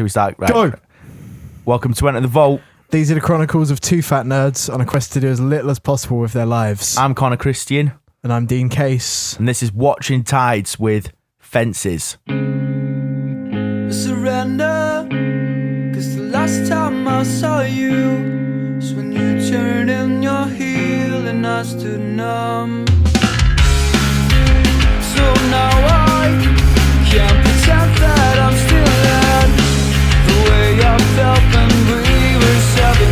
Shall we start? Right. Go! Welcome to Enter the Vault. These are the chronicles of two fat nerds on a quest to do as little as possible with their lives. I'm Connor Christian. And I'm Dean Case. And this is Watching Tides with Fences. Surrender, cause the last time I saw you was when you turned in your heel and I stood numb. So now I can't pretend that I'm still there, the way I felt when we were 17.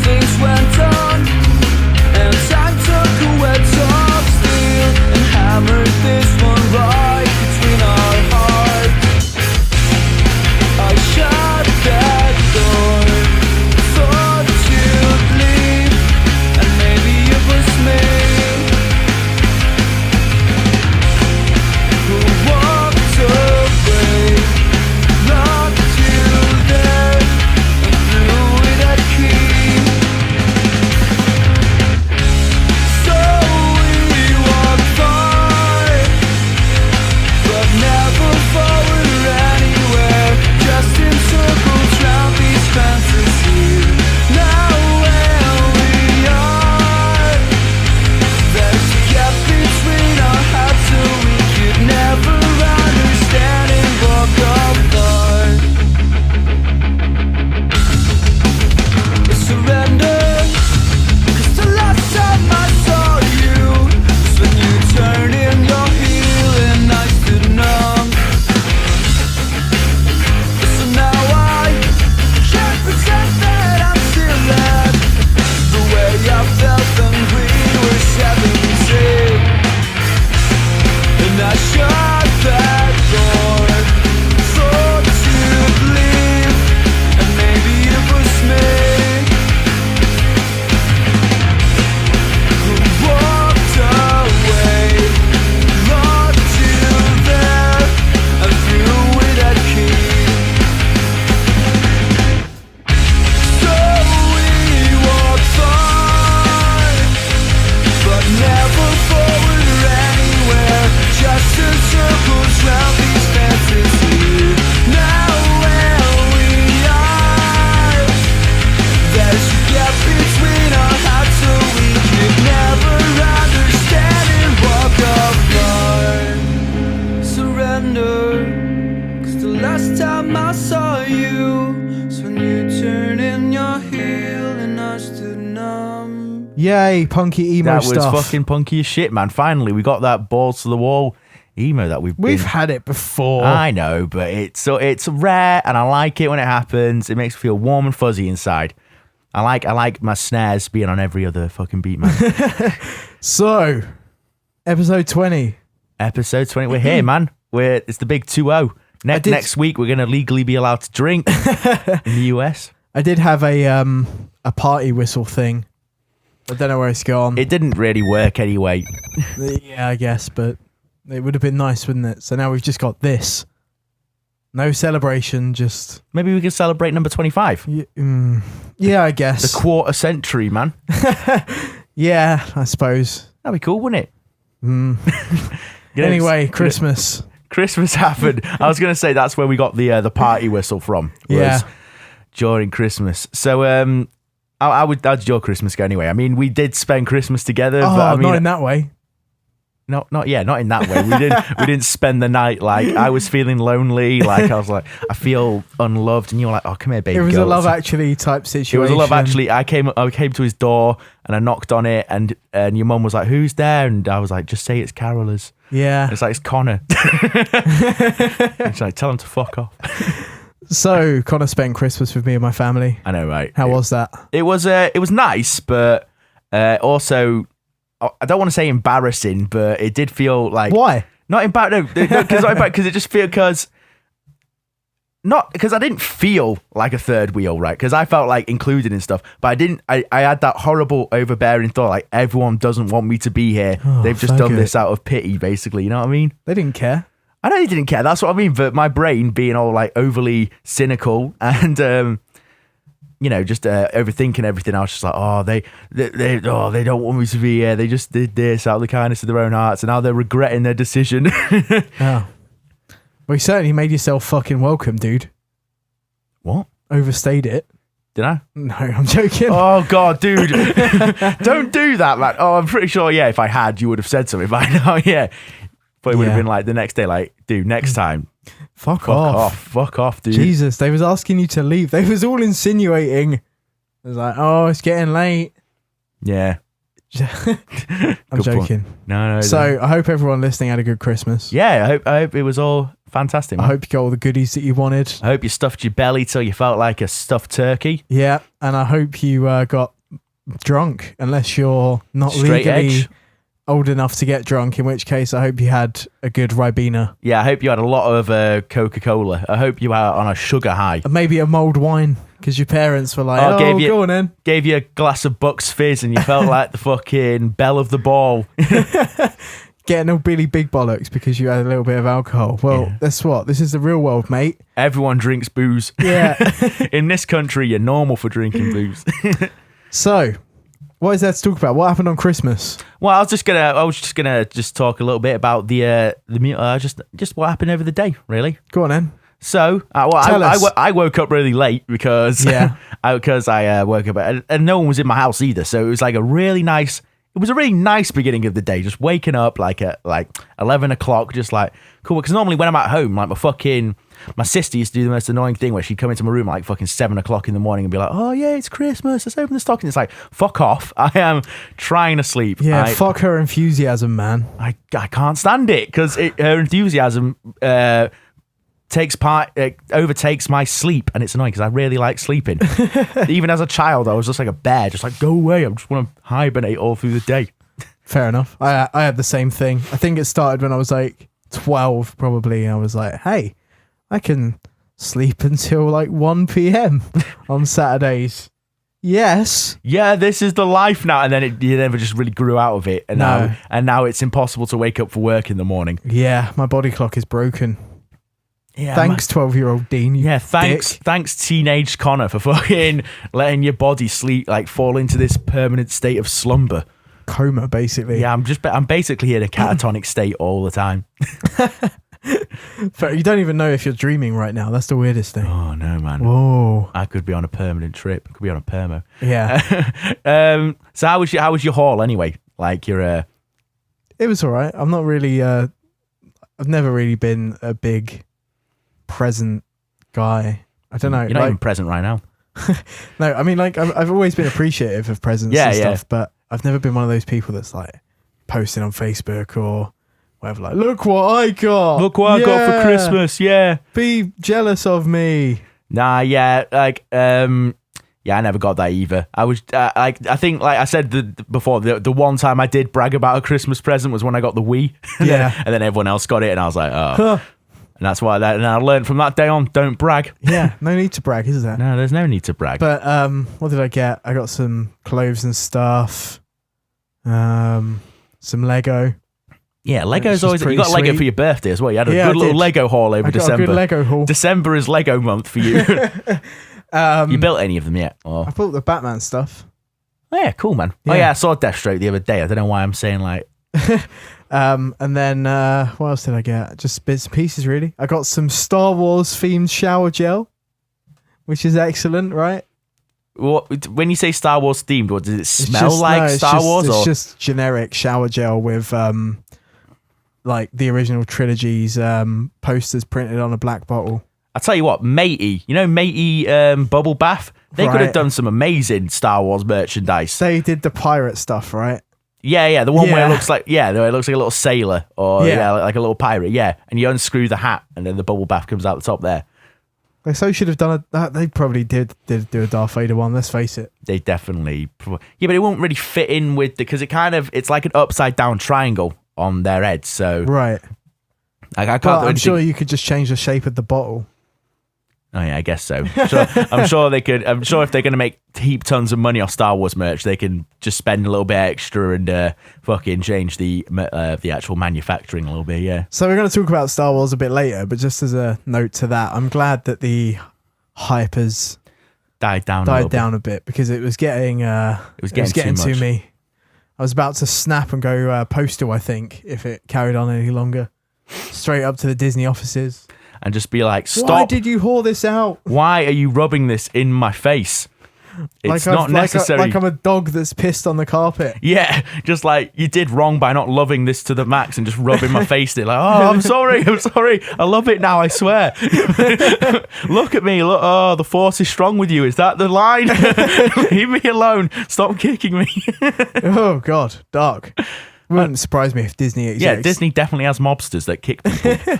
Things went on and time took away top steel and hammered this one right between our hearts. I shut that door, thought you'd leave, and maybe it was me who walked away, locked you there, and threw it at key. So we walked far, but never forward or anywhere, just in circles round these fantasies. Now where we are, there's a gap between our hearts, so we could never understand and walk apart. Surrender, 'cause the last time I saw you was when you turned in your heel and I stood numb. So now I can't pretend that I'm still there, the way I felt when we were 17. And I shut that door, thought you'd leave, and maybe it was me who walked away, locked you there, and threw it at key. So we walked far, but never forward or anywhere, just in circles round these fantasies. Now where we are, there's a gap between our hearts, so we could never understand and walk apart. Surrender, 'cause the last time I saw you was when you turned in your heel and I stood numb. Yay, punky emo That was stuff. fucking punky as shit, man. Finally, we got that balls to the wall emo that We've been... had it before. I know, but it's rare, and I like it when it happens. It makes me feel warm and fuzzy inside. I like my snares being on every other fucking beat, man. So, episode 20. Episode 20, we're here, man. It's the big 2-0. Next week, we're gonna legally be allowed to drink in the US. I did have a party whistle thing. I don't know where it's gone. It didn't really work anyway. Yeah, I guess, but it would have been nice, wouldn't it? So now we've just got this. No celebration, just... Maybe we can celebrate number 25. Yeah, I guess. The quarter century, man. Yeah, I suppose. That'd be cool, wouldn't it? Anyway, Christmas. Christmas happened. I was going to say that's where we got the party whistle from. Yeah. During Christmas. So how did your Christmas go anyway? I mean, we did spend Christmas together. Oh, but I mean, not in that way. Not in that way. We didn't spend the night. Like, I was feeling lonely. Like, I was like, I feel unloved, and you were like, oh, come here, baby. It was girl. a Love Actually type situation. It was a Love Actually. I came to his door and I knocked on it, and your mum was like, who's there? And I was like, just say it's carolers. Yeah. And it's like, it's Connor. And she's like, tell him to fuck off. So Connor spent Christmas with me and my family. I know, right? How was that? It was nice, but also I don't want to say embarrassing, but it did feel like... Why? Not embarrassing, because it just feels... Because I didn't feel like a third wheel, right? Because I felt like included in stuff, but I had that horrible overbearing thought, like, everyone doesn't want me to be here. They've just done this out of pity, basically. You know what I mean? They didn't care. I know they didn't care. That's what I mean. But my brain being all like overly cynical and just overthinking everything. I was just like, they don't want me to be here. They just did this out of the kindness of their own hearts, and now they're regretting their decision. Oh. Well, you certainly made yourself fucking welcome, dude. What? Overstayed it. Did I? No, I'm joking. Oh, God, dude. Don't do that, man. Oh, I'm pretty sure, yeah, if I had, you would have said something by now, yeah. But it would have been like the next day, like, dude, next time. Fuck off. Fuck off, dude. Jesus, they was asking you to leave. They was all insinuating. It was like, oh, it's getting late. Yeah. I'm joking. No. So I hope everyone listening had a good Christmas. Yeah, I hope it was all fantastic, man. I hope you got all the goodies that you wanted. I hope you stuffed your belly till you felt like a stuffed turkey. Yeah, and I hope you got drunk, unless you're not Straight legally edge. old enough to get drunk, in which case I hope you had a good Ribena. Yeah, I hope you had a lot of Coca-Cola. I hope you were on a sugar high. And maybe a mulled wine, because your parents were like, go on then. Gave you a glass of Bucks Fizz and you felt like the fucking belle of the ball. Getting all really big bollocks because you had a little bit of alcohol. Well, That's what? This is the real world, mate. Everyone drinks booze. Yeah. In this country, you're normal for drinking booze. So, what is there to talk about? What happened on Christmas? Well, I was just gonna talk a little bit about the just what happened over the day, really. Go on then. So, I woke up really late because I woke up and no one was in my house either. So it was like a really nice beginning of the day. Just waking up like at 11 o'clock, just like cool. Because normally when I'm at home, like my sister used to do the most annoying thing where she'd come into my room at like fucking 7 o'clock in the morning and be like, "Oh yeah, it's Christmas. Let's open the stocking." It's like, fuck off. I am trying to sleep. Yeah, fuck her enthusiasm, man. I can't stand it because her enthusiasm overtakes my sleep, and it's annoying because I really like sleeping. Even as a child, I was just like a bear, just like, go away. I just want to hibernate all through the day. Fair enough. I had the same thing. I think it started when I was like 12 probably, and I was like, hey, I can sleep until like 1 p.m. on Saturdays. Yes. Yeah, this is the life now. And then you never just really grew out of it. And now it's impossible to wake up for work in the morning. Yeah, my body clock is broken. Yeah, thanks, 12-year-old Dean. Yeah, thanks, teenage Connor, for fucking letting your body sleep, like fall into this permanent state of slumber, coma, basically. Yeah, I'm basically in a catatonic state all the time. You don't even know if you're dreaming right now. That's the weirdest thing. Oh no, man. Whoa. I could be on a permanent trip. I could be on a permo. Yeah. So how was your haul anyway? Like your It was all right. I'm not really. I've never really been a big present guy. I don't know. You're not even present right now. No, I mean, like I've always been appreciative of presents and stuff, but I've never been one of those people that's like posting on Facebook or whatever. Like, look what I got. Look what I got for Christmas. Yeah. Be jealous of me. Nah. Yeah. Like. Yeah, I never got that either. I was, I think, like I said before, the one time I did brag about a Christmas present was when I got the Wii. Yeah. And then everyone else got it, and I was like, oh. And that's why and I learned from that day on, don't brag. Yeah, no need to brag, is there? No, there's no need to brag. But what did I get? I got some clothes and stuff. Some Lego. Yeah, Lego's always... You got Lego for your birthday as well. You had a good little Lego haul over December. I got a good Lego haul. December is Lego month for you. You built any of them yet? Or? I built the Batman stuff. Oh, yeah, cool, man. Yeah. Oh, yeah, I saw Deathstroke the other day. I don't know why I'm saying like... And then what else did I get? Just bits and pieces, really. I got some Star Wars themed shower gel, which is excellent, right? When you say Star Wars themed, what does it smell like? Star Wars? It's just generic shower gel with like the original trilogy's posters printed on a black bottle. I'll tell you what, Matey, Bubble Bath, they could have done some amazing Star Wars merchandise. They did the pirate stuff, right? Yeah, the one where it looks like a little sailor or like a little pirate, and you unscrew the hat and then the bubble bath comes out the top there. They so should have done that. They probably did do a Darth Vader one, let's face it. They definitely, but it won't really fit in with because it's like an upside down triangle on their head, so right. I'm sure you could just change the shape of the bottle. Oh yeah, I guess so. I'm sure they could. I'm sure if they're going to make heap tons of money off Star Wars merch, they can just spend a little bit extra and fucking change the actual manufacturing a little bit. Yeah. So we're going to talk about Star Wars a bit later, but just as a note to that, I'm glad that the hype has died down a bit because it was getting to me. I was about to snap and go postal, I think, if it carried on any longer. straight up to the Disney offices. And just be like, stop. Why did you whore this out? Why are you rubbing this in my face? It's not necessary. Like I'm a dog that's pissed on the carpet. Yeah, just like you did wrong by not loving this to the max and just rubbing my face in it. Like, oh, I'm sorry. I love it now, I swear. Look at me. Look, oh, the force is strong with you. Is that the line? Leave me alone. Stop kicking me. Oh, God. Dark. Wouldn't surprise me if Disney exists. Yeah, Disney definitely has mobsters that kick people.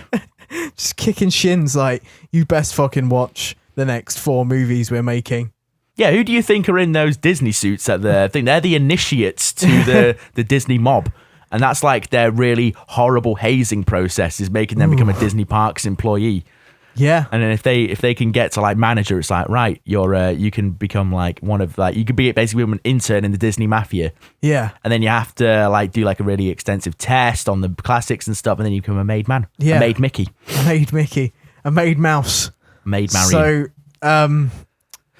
Just kicking shins like, you best fucking watch the next 4 movies we're making. Yeah, who do you think are in those Disney suits at the thing? They're the initiates to the Disney mob. And that's like their really horrible hazing process is making them become a Disney Parks employee. Yeah. And then if they can get to like manager, it's like, right, you can become like one of like, you could be basically an intern in the Disney Mafia. Yeah. And then you have to like do like a really extensive test on the classics and stuff. And then you become a made man. Yeah. A made Mickey. A made Mickey. A made mouse. Made Marion. So,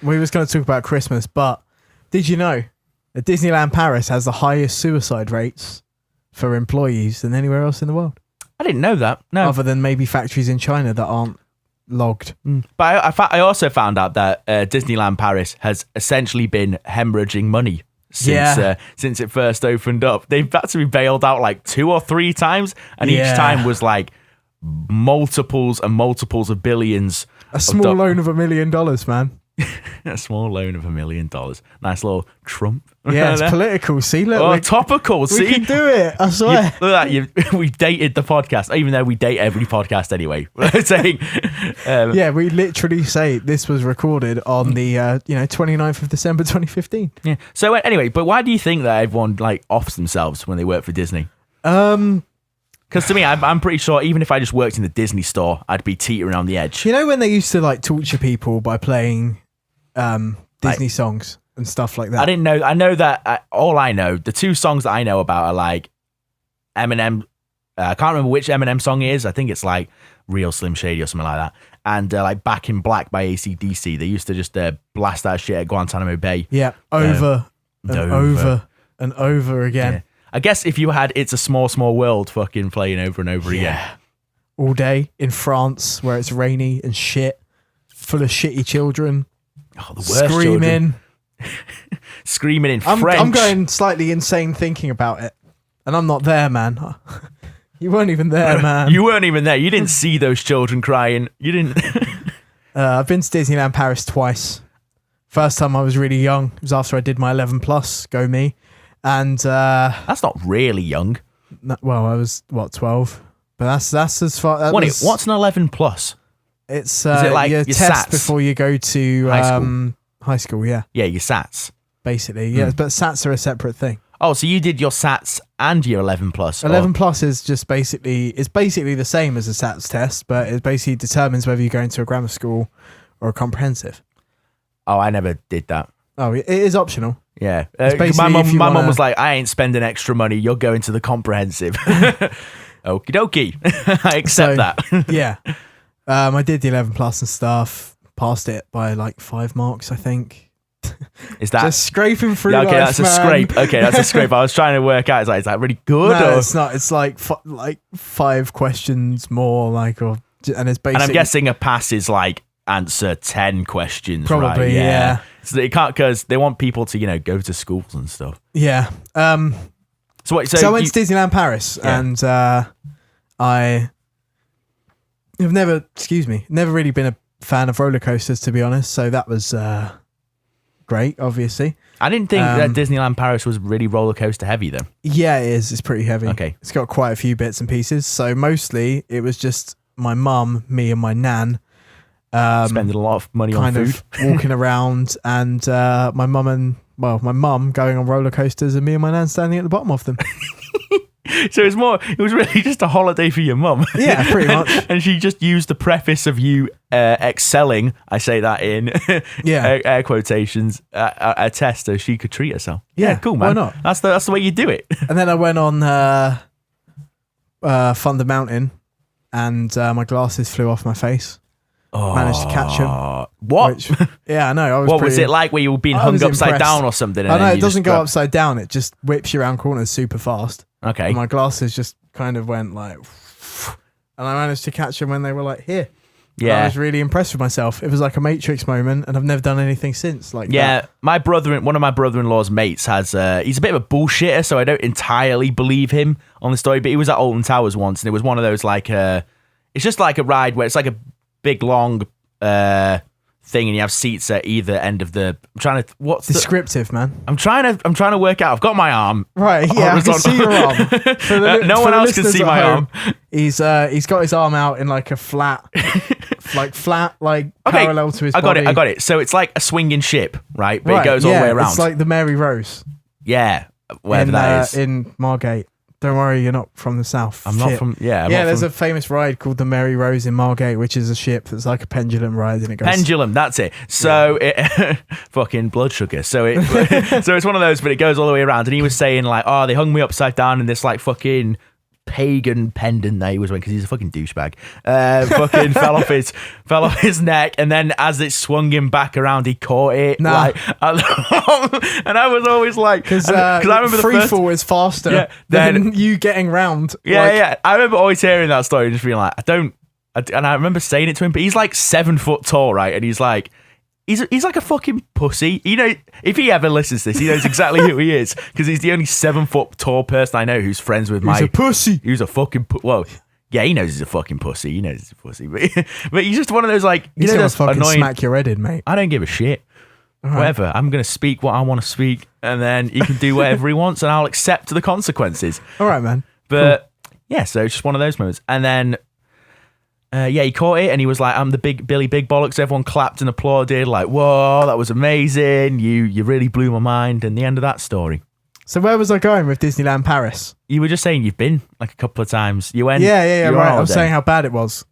we was going to talk about Christmas, but did you know that Disneyland Paris has the highest suicide rates for employees than anywhere else in the world? I didn't know that. No. Other than maybe factories in China that aren't logged. But I also found out that Disneyland Paris has essentially been hemorrhaging money since it first opened up. They've had to be bailed out like 2 or 3 times, and each time was like multiples and multiples of billions. A small loan of $1 million, man. A small loan of $1 million. Nice little Trump. Yeah, it's political. See, look. Topical. See, we can do it. I swear. Look at that. We dated the podcast, even though we date every podcast anyway. Saying, yeah, we literally say this was recorded on the 29th of December 2015. Yeah. So anyway, but why do you think that everyone like offs themselves when they work for Disney? Because to me, I'm pretty sure even if I just worked in the Disney store, I'd be teetering on the edge. You know when they used to like torture people by playing Disney songs and stuff like that? I didn't know. I know that all I know, the 2 songs that I know about are like Eminem. I can't remember which Eminem song it is. I think it's like Real Slim Shady or something like that. And like Back in Black by AC/DC. They used to just blast that shit at Guantanamo Bay. Yeah, over and over again. Yeah. I guess if you had It's a Small, Small World fucking playing over and over again. All day in France where it's rainy and shit, full of shitty children. Oh, the worst screaming. Screaming in French. I'm going slightly insane thinking about it. And I'm not there, man. You weren't even there, man. You weren't even there. You didn't see those children crying. You didn't. I've been to Disneyland Paris twice. First time I was really young. It was after I did my 11 plus. Go me. And that's not really young. Well, I was 12, but that's as far. What's an 11 plus? It's is it like your test SATs? Before you go to high school. Yeah, your SATs. Basically, yeah, but SATs are a separate thing. Oh, so you did your SATs and your 11 plus? 11 plus is just basically the same as a SATs test, but it basically determines whether you're going to a grammar school or a comprehensive. Oh, I never did that. Oh, it is optional. Yeah, my mum was like, I ain't spending extra money. You're going to the comprehensive. Okie dokie. I accept that. Yeah. I did the 11 plus and stuff. Passed it by like 5 marks, I think. Is that just scraping through? Yeah, okay, life, that's man. a scrape. Okay, that's a scrape. I was trying to work out. Is that really good? No, or? It's not. It's like 5 questions more, and it's basically. And I'm guessing a pass is like answer 10 questions. Probably, right? yeah. So they can't, because they want people to go to schools and stuff. Yeah. So I went to Disneyland Paris, and I have never really been a fan of roller coasters, to be honest. So that was great, obviously. I didn't think that Disneyland Paris was really roller coaster heavy then. Yeah, it is. It's pretty heavy. Okay. It's got quite a few bits and pieces. So mostly it was just my mum, me and my nan. Spending a lot of money on food. Kind of walking around, and my mum going on roller coasters and me and my nan standing at the bottom of them. So it was really just a holiday for your mum. Yeah, pretty much. And she just used the preface of you excelling, I say that in air quotations, a test so she could treat herself. Yeah, cool, man. Why not? That's the way you do it. And then I went on Thunder Mountain, and my glasses flew off my face. Managed to catch them. What? Yeah, I know. What was it like where you were being hung upside down or something? I know, it doesn't go upside down. It just whips you around corners super fast. Okay. And my glasses just kind of went like... and I managed to catch them when they were like here. And I Yeah. was really impressed with myself. It was like a Matrix moment, and I've never done anything since. Like Yeah, that. one of my brother-in-law's mates has, he's a bit of a bullshitter, so I don't entirely believe him on the story, but he was at Alton Towers once, and it was one of those, like, it's just like a ride where it's like a big, long thing, and you have seats at either end of the, Descriptive, man. I'm trying to work out, I've got my arm. Right, yeah, I can see your arm. No one else can see my arm. He's got his arm out in like a flat, parallel to his body. I got it. So it's like a swinging ship, right? But it goes all the way around. It's like the Mary Rose. Yeah, wherever that is. In Margate. Don't worry, you're not from the south. I'm not from. Yeah, there's a famous ride called the Mary Rose in Margate, which is a ship that's like a pendulum ride, and it goes. Pendulum, that's it. So it fucking blood sugar. So it's one of those, but it goes all the way around. And he was saying like, oh, they hung me upside down in this like fucking pagan pendant that he was wearing because he's a fucking douchebag. Fucking fell off his neck, and then as it swung him back around, he caught it. Nah. Like, and I was always like, because I remember free fall is faster than you getting round. Yeah. I remember always hearing that story and just being like, and I remember saying it to him, but he's like 7 foot tall, right? And he's like. He's like a fucking pussy. You know, if he ever listens to this, he knows exactly who he is because he's the only 7 foot tall person I know who's friends with He's a pussy. Who's a fucking well, yeah, he knows he's a fucking pussy. He knows he's a pussy, but he's just one of those like He's gonna those fucking annoying. smack your head in, mate. I don't give a shit. Right. Whatever. I'm gonna speak what I want to speak, and then he can do whatever he wants, and I'll accept the consequences. All right, man. But yeah, so it's just one of those moments, and then. He caught it and he was like, I'm the big Billy Big Bollocks. Everyone clapped and applauded like, whoa, that was amazing. You really blew my mind. And the end of that story. So where was I going with Disneyland Paris? You were just saying you've been like a couple of times. You went. Yeah, right. I was saying how bad it was.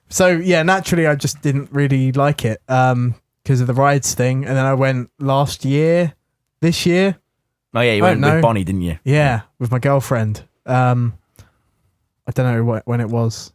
So yeah, naturally I just didn't really like it because of the rides thing. And then I went this year. Oh yeah, you went with Bonnie, didn't you? Yeah, with my girlfriend. I don't know when it was.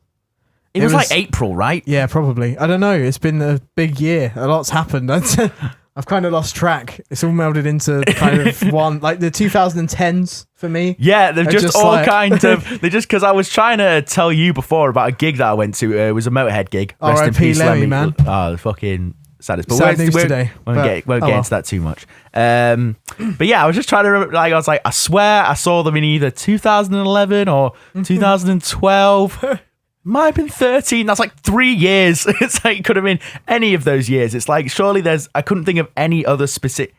It was like April, right? Yeah, probably. I don't know. It's been a big year. A lot's happened. I've kind of lost track. It's all melded into kind of one, like the 2010s for me. Yeah, they've just all like... kind of. They just because I was trying to tell you before about a gig that I went to. It was a Motorhead gig. Rest in peace, Lemmy, man. Oh, the fucking saddest. But sad news today. Won't get into that too much. But yeah, I was just trying to remember. Like I was like, I swear I saw them in either 2011 or 2012. Might have been 13. That's like 3 years. It's like it could have been any of those years. It's like surely I couldn't think of any other specific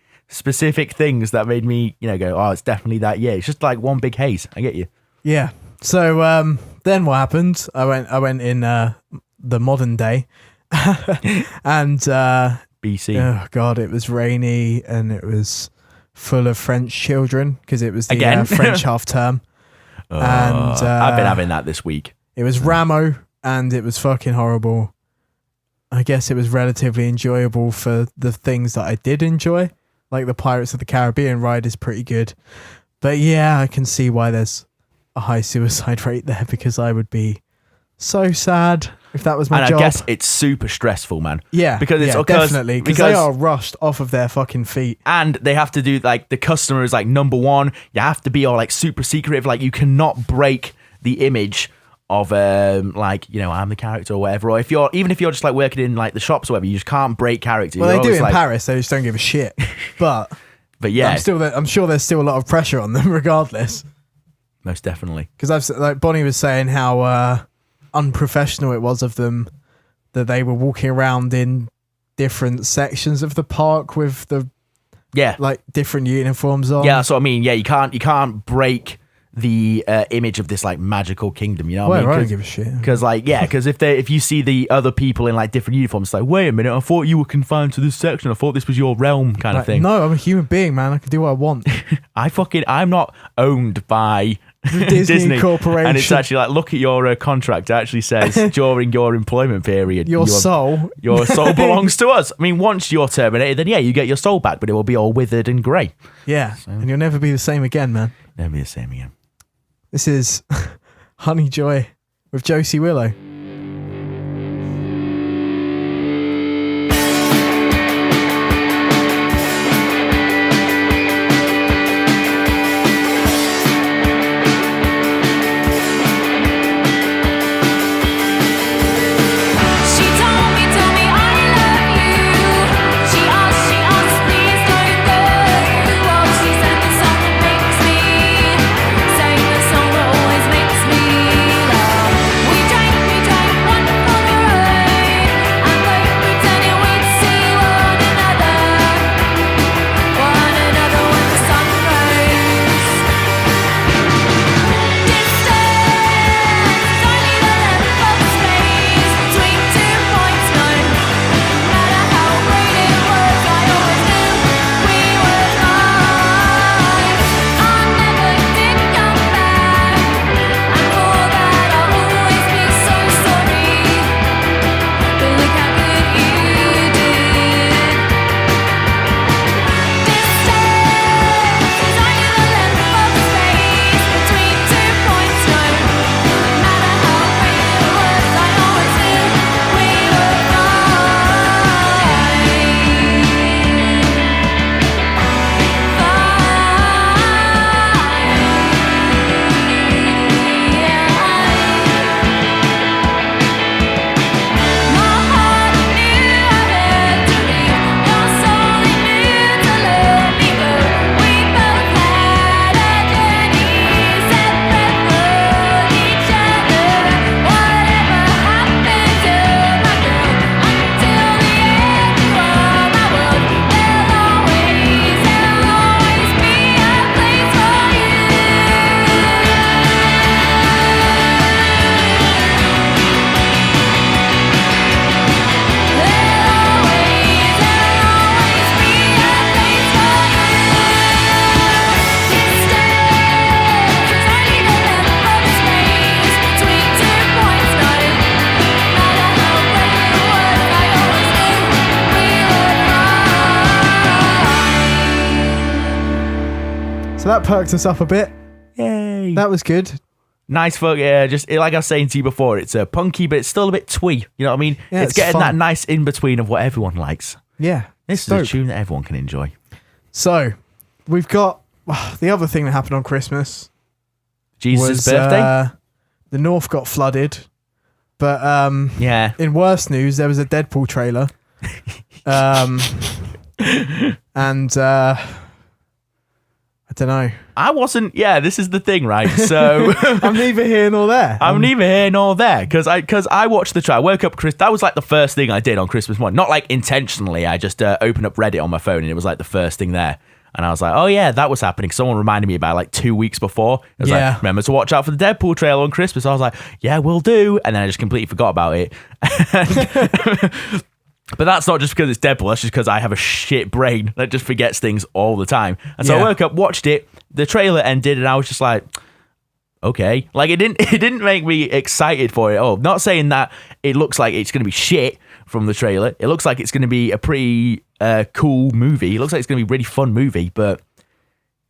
things that made me go, oh, it's definitely that year. It's just like one big haze. I get you. Yeah. So then what happened? I went in the modern day, and BC. Oh god, it was rainy and it was full of French children because it was the French half term. And I've been having that this week. It was Ramo and it was fucking horrible. I guess it was relatively enjoyable for the things that I did enjoy. Like the Pirates of the Caribbean ride is pretty good. But yeah, I can see why there's a high suicide rate there because I would be so sad if that was my job. And I guess it's super stressful, man. Yeah, because it's definitely because they are rushed off of their fucking feet. And they have to do like the customer is like number one. You have to be all like super secretive. Like you cannot break the image of like I'm the character or whatever, or if you're just like working in like the shops or whatever, you just can't break character. Well, they do in Paris, they just don't give a shit. But yeah, I'm sure there's still a lot of pressure on them regardless. Most definitely. Because like Bonnie was saying how unprofessional it was of them that they were walking around in different sections of the park with the like different uniforms on. Yeah, that's what I mean. Yeah, you can't break the image of this like magical kingdom, you know what I mean? I don't give a shit. Because if you see the other people in like different uniforms, it's like, wait a minute, I thought you were confined to this section. I thought this was your realm, kind of thing. No, I'm a human being, man. I can do what I want. I'm not owned by Disney Corporation, and it's actually like, look at your contract. It actually says during your employment period, your soul belongs to us. I mean, once you're terminated, then you get your soul back, but it will be all withered and grey. Yeah, and you'll never be the same again, man. Never be the same again. This is Honey Joy with Josie Willow. So that perked us up a bit. Yay. That was good. Nice fuck, yeah. Just like I was saying to you before, it's punky, but it's still a bit twee. You know what I mean? Yeah, it's it's getting fun. that nice in between of what everyone likes. Yeah. This is dope. a tune that everyone can enjoy. So, we've got the other thing that happened on Christmas. Jesus' birthday? The North got flooded. But Yeah. in worse news, there was a Deadpool trailer. And I don't know. I wasn't. Yeah, this is the thing, right? So I'm neither here nor there. I'm neither here nor there because I watched the trailer. I woke up that was like the first thing I did on Christmas morning. Not like intentionally. I just opened up Reddit on my phone and it was like the first thing there. And I was like, oh yeah, that was happening. Someone reminded me about it like 2 weeks before. It was like, remember to watch out for the Deadpool trailer on Christmas. I was like, yeah, we'll do. And then I just completely forgot about it. But that's not just because it's Deadpool. That's just because I have a shit brain that just forgets things all the time. And so I woke up, watched it. The trailer ended, and I was just like, okay. Like it didn't make me excited for it. Oh, not saying that it looks like it's going to be shit from the trailer. It looks like it's going to be a pretty cool movie. It looks like it's going to be a really fun movie. But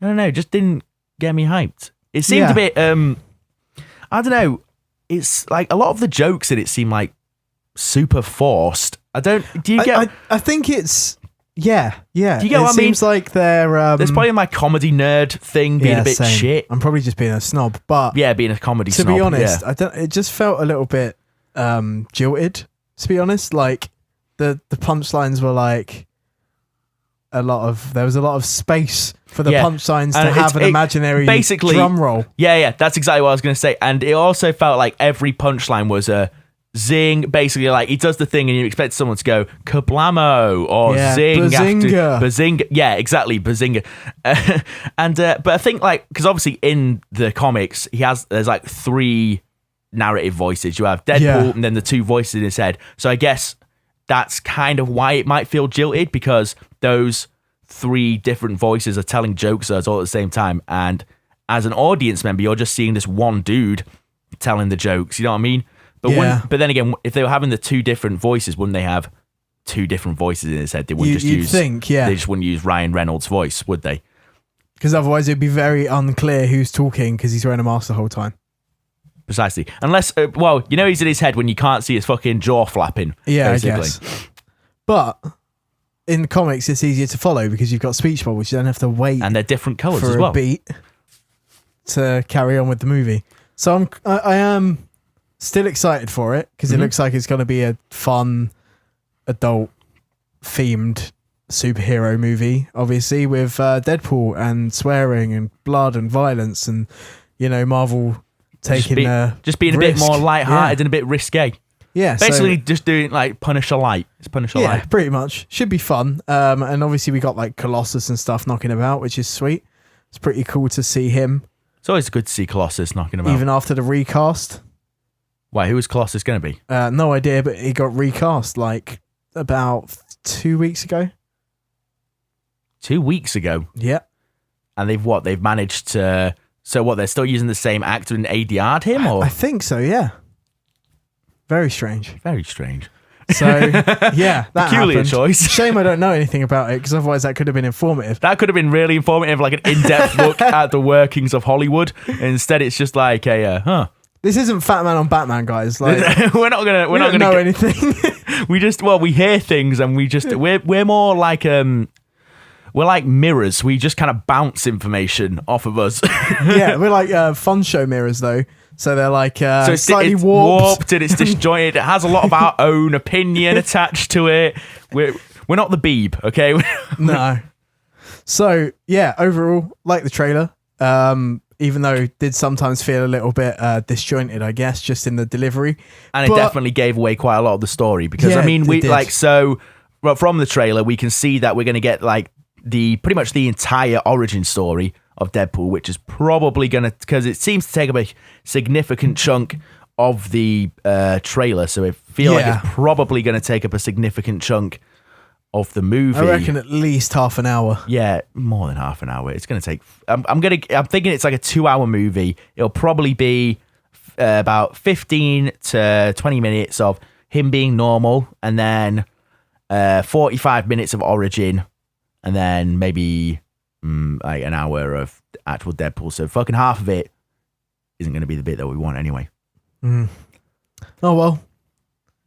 I don't know, it just didn't get me hyped. It seemed a bit. I don't know. It's like a lot of the jokes in it seem like super forced. Do you get? I think it's yeah. Do you get it what I mean? seems like they're. There's probably my comedy nerd thing being a bit same. shit. I'm probably just being a snob, but Yeah, being a comedy to snob. be honest, yeah. I don't. It just felt a little bit jilted. To be honest, like the punchlines were like there was a lot of space for the punchlines to And have an imaginary basically drum roll. Yeah, that's exactly what I was going to say. And it also felt like every punchline was a zing. Basically, like he does the thing, and you expect someone to go kablamo or zing bazinga. after bazinga. Yeah, exactly, bazinga. But I think like because obviously in the comics there's like 3 narrative voices. You have Deadpool and then the 2 voices in his head. So I guess that's kind of why it might feel jilted because those 3 different voices are telling jokes at us all at the same time. And as an audience member, you're just seeing this one dude telling the jokes. You know what I mean? But then again, if they were having the 2 different voices, wouldn't they have 2 different voices in his head? They wouldn't You'd think, They just wouldn't use Ryan Reynolds' voice, would they? Because otherwise it'd be very unclear who's talking because he's wearing a mask the whole time. Precisely. Unless, he's in his head when you can't see his fucking jaw flapping. Yeah, basically. I guess. But in the comics, it's easier to follow because you've got speech bubbles. You don't have to wait And they're different colours for as well. a beat to carry on with the movie. So I am still excited for it because it looks like it's going to be a fun, adult themed superhero movie, obviously with Deadpool and swearing and blood and violence and Marvel taking just being a bit more lighthearted and a bit risque. Yeah, basically just doing like Punisher light. It's Punisher light. Yeah, pretty much. Should be fun. And obviously we got like Colossus and stuff knocking about, which is sweet. It's pretty cool to see him. It's always good to see Colossus knocking about. Even after the recast. Why, who is Colossus going to be? No idea, but he got recast like about 2 weeks ago. 2 weeks ago? Yeah. And they've managed to... So what, they're still using the same actor and ADR'd him? Or? I think so, yeah. Very strange. Very strange. So, yeah, that Peculiar happened. choice. Shame I don't know anything about it because otherwise that could have been informative. That could have been really informative, like an in-depth look at the workings of Hollywood. Instead, it's just like This isn't Fat Man on Batman, guys. Like, we're not gonna know anything. we hear things and we're more like we're like mirrors. We just kind of bounce information off of us. Yeah, we're like fun show mirrors though. So they're like so it's slightly warped and it's disjointed. It has a lot of our own opinion attached to it. We're not the Beeb, okay? No. So yeah, overall, like the trailer. Even though it did sometimes feel a little bit disjointed, I guess, just in the delivery. And it definitely gave away quite a lot of the story because Yeah, I mean, it did. from the trailer we can see that we're going to get like pretty much the entire origin story of Deadpool, which is probably going to, because it seems to take up a significant chunk of the trailer. So I feel like it's probably going to take up a significant chunk of the movie. I reckon at least half an hour. Yeah, more than half an hour. It's going to take. I'm thinking it's like a 2-hour movie. It'll probably be about 15 to 20 minutes of him being normal, and then 45 minutes of origin, and then maybe like an hour of actual Deadpool. So fucking half of it isn't going to be the bit that we want anyway. Oh well.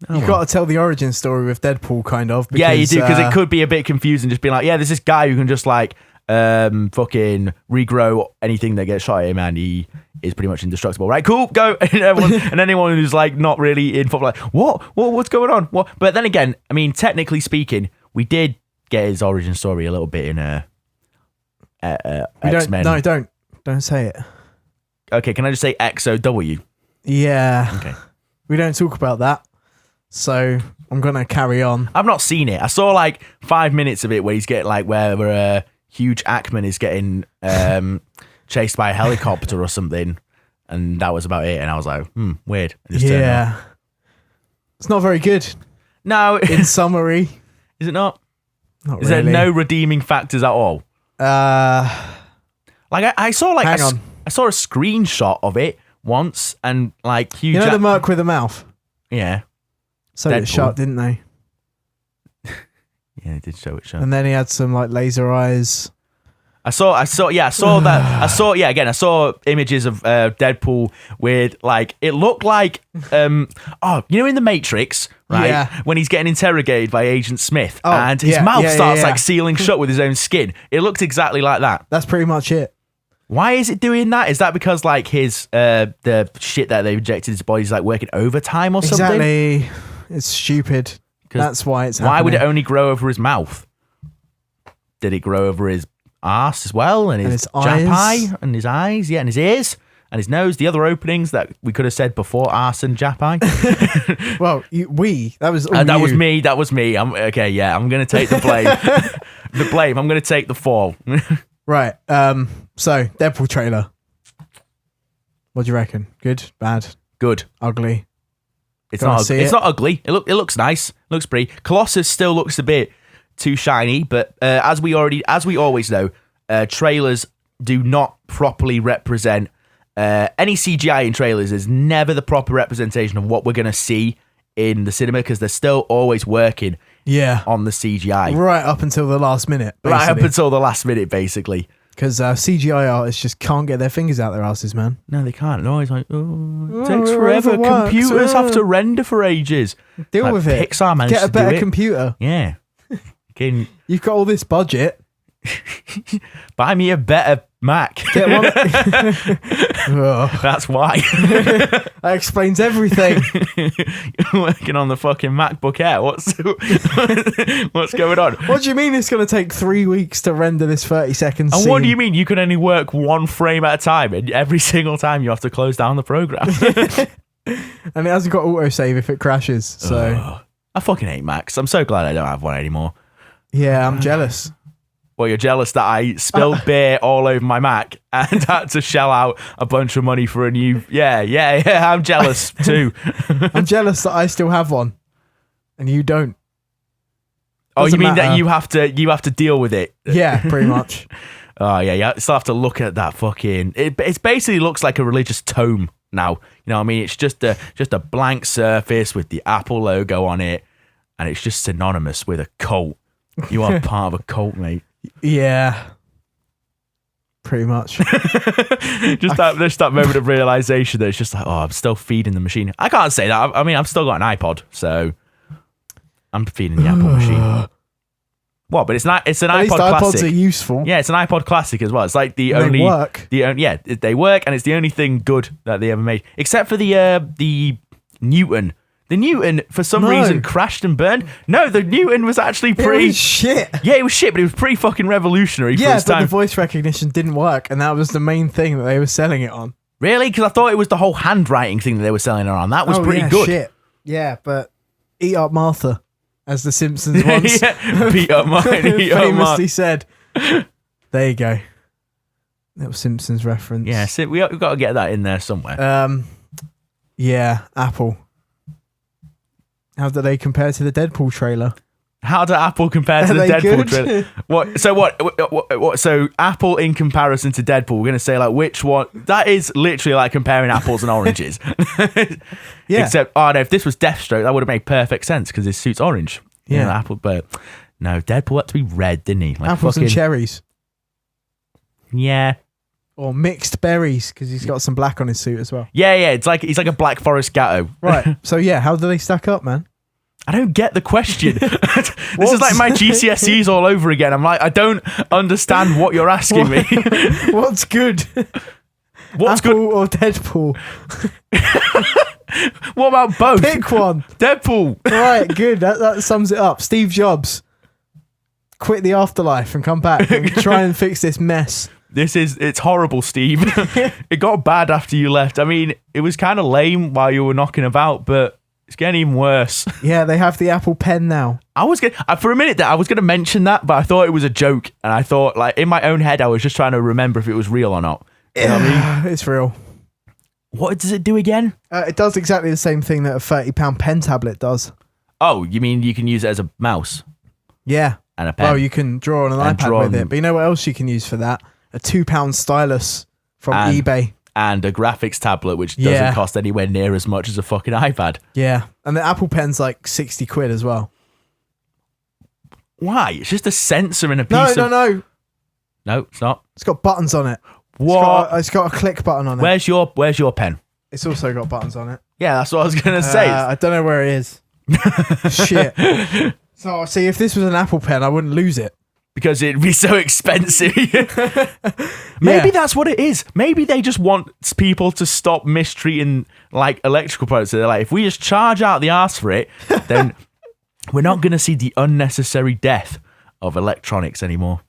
You've got to tell the origin story with Deadpool, kind of. Yeah, you do, because it could be a bit confusing. Just being like, yeah, there's this guy who can just like fucking regrow anything that gets shot at him, and he is pretty much indestructible. Right, cool, go. And anyone who's like not really in football, like, what's going on? What? But then again, I mean, technically speaking, we did get his origin story a little bit in X-Men. No, don't say it. Okay, can I just say XOW? Yeah. Okay. We don't talk about that. So I'm gonna carry on. I've not seen it. I saw like 5 minutes of it where he's getting like where Hugh Jackman is getting chased by a helicopter or something, and that was about it. And I was like, weird. I just turned it off. It's not very good. No, In summary, is it not? not Is really. there no redeeming factors at all? Like I saw like Hang on. I saw a screenshot of it once, and like Hugh You know the Jackman. Merc with a mouth? Yeah, So Deadpool. it shot, didn't they? yeah, they did show it. Show. And then he had some like laser eyes. I saw that. I saw images of Deadpool with like, it looked like, in The Matrix, right? Yeah. When he's getting interrogated by Agent Smith, Oh, and his yeah, mouth yeah, starts yeah. like sealing shut with his own skin. It looked exactly like that. That's pretty much it. Why is it doing that? Is that because like his the shit that they injected his body is like working overtime or something? Exactly. It's stupid. That's why it's happening. Why would it only grow over his mouth? Did it grow over his arse as well, and his eyes? japai, and his eyes, yeah, and his ears, and his nose? The other openings that we could have said before arse and japai. Well, that was all That you. was me. That was me. I'm okay. Yeah, I'm gonna take the blame. I'm gonna take the fall. Right. So Deadpool trailer. What do you reckon? Good? Bad? Good. Ugly? It's Gotta not. see It's it. not ugly. It looks nice. Looks pretty. Colossus still looks a bit too shiny, but as we always know, trailers do not properly represent any CGI in trailers. Is never the proper representation of what we're gonna see in the cinema, because they're still always working Yeah. on the CGI Right up until the last minute. right up Basically. until the last minute, basically. Because CGI artists just can't get their fingers out their asses, man. No, they can't. They're always like, it takes it forever. overworks, Computers have to render for ages. Deal Like with it. Pixar managed Get a to better do it. computer. Yeah. Can You've got all this budget. buy me a better Mac. Get one. Ugh, That's why. that explains everything. You're working on the fucking MacBook Air. What's going on? What do you mean it's going to take 3 weeks to render this 30-second scene? And what do you mean you can only work one frame at a time, and every single time you have to close down the program? And it hasn't got autosave if it crashes. So I fucking hate Macs. I'm so glad I don't have one anymore. yeah, I'm jealous. Well, you're jealous that I spilled beer all over my Mac and had to shell out a bunch of money for a new. Yeah. I'm jealous too. I'm jealous that I still have one, and you don't. Oh, you Doesn't mean that matter. you have to deal with it? Yeah, pretty much. Oh yeah, you still have to look at that fucking. It basically looks like a religious tome now. You know what I mean? It's just a blank surface with the Apple logo on it, and it's just synonymous with a cult. You are part of a cult, mate. Yeah, pretty much. just that moment of realization that it's just like, oh, I'm still feeding the machine. I can't say that. I mean, I've still got an iPod, so I'm feeding the Apple machine. What? But it's not. It's an At iPod least iPods Classic. are useful. Yeah, it's an iPod Classic as well. It's like the And only they work. they work, and it's the only thing good that they ever made, except for the Newton. The Newton, for some reason, crashed and burned. No, the Newton was actually pretty. It was shit. Yeah, it was shit, but it was pretty fucking revolutionary for Yeah, its but time. the voice recognition didn't work, and that was the main thing that they were selling it on. Really? Because I thought it was the whole handwriting thing that they were selling it on. That was pretty good. Shit. Yeah, but eat up Martha, as the Simpsons once Yeah, beat up mine, eat up famously mine. said. There you go. That was Simpsons reference. Yeah, so we've got to get that in there somewhere. Yeah, Apple. How do they compare to the Deadpool trailer? How did Apple compare to Are the they Deadpool good? trailer? What? So what? So Apple in comparison to Deadpool, we're gonna say like which one? That is literally like comparing apples and oranges. Yeah. Except, no, if this was Deathstroke, that would have made perfect sense because his suit's orange. Yeah. Apple, but no, Deadpool had to be red, didn't he? Like Apples and cherries. Yeah. Or mixed berries, because he's got some black on his suit as well. Yeah, it's like he's like a Black Forest Gatto. Right. So yeah, how do they stack up, man? I don't get the question. This is like my GCSEs all over again. I'm like, I don't understand what you're asking me. What's good? What's Apple good? or Deadpool? What about both? Pick one. Deadpool. Right, good. That sums it up. Steve Jobs quit the afterlife and come back and try and fix this mess. It's horrible, Steve. It got bad after you left. I mean, it was kind of lame while you were knocking about, but it's getting even worse. Yeah, they have the Apple Pen now. I was for a minute I was gonna mention that, but I thought it was a joke, and I thought, like, in my own head, I was just trying to remember if it was real or not. You know what I mean? It's real. What does it do again? It does exactly the same thing that a £30 pen tablet does. Oh, you mean you can use it as a mouse Yeah. and a pen? Well, you can draw on an And iPad draw with on- it. But you know what else you can use for that? A £2 stylus from And- eBay. and a graphics tablet, which doesn't Yeah. cost anywhere near as much as a fucking iPad. Yeah. And the Apple Pen's like 60 quid as well. Why? It's just a sensor and a piece No. No, it's not. It's got buttons on it. What? It's got a click button on it. Where's your pen? It's also got buttons on it. Yeah, that's what I was gonna say. I don't know where it is. Shit. So, see, if this was an Apple Pen, I wouldn't lose it. Because it'd be so expensive. Maybe Yeah. that's what it is. Maybe they just want people to stop mistreating like electrical products. They're like, if we just charge out the arse for it, then we're not going to see the unnecessary death of electronics anymore.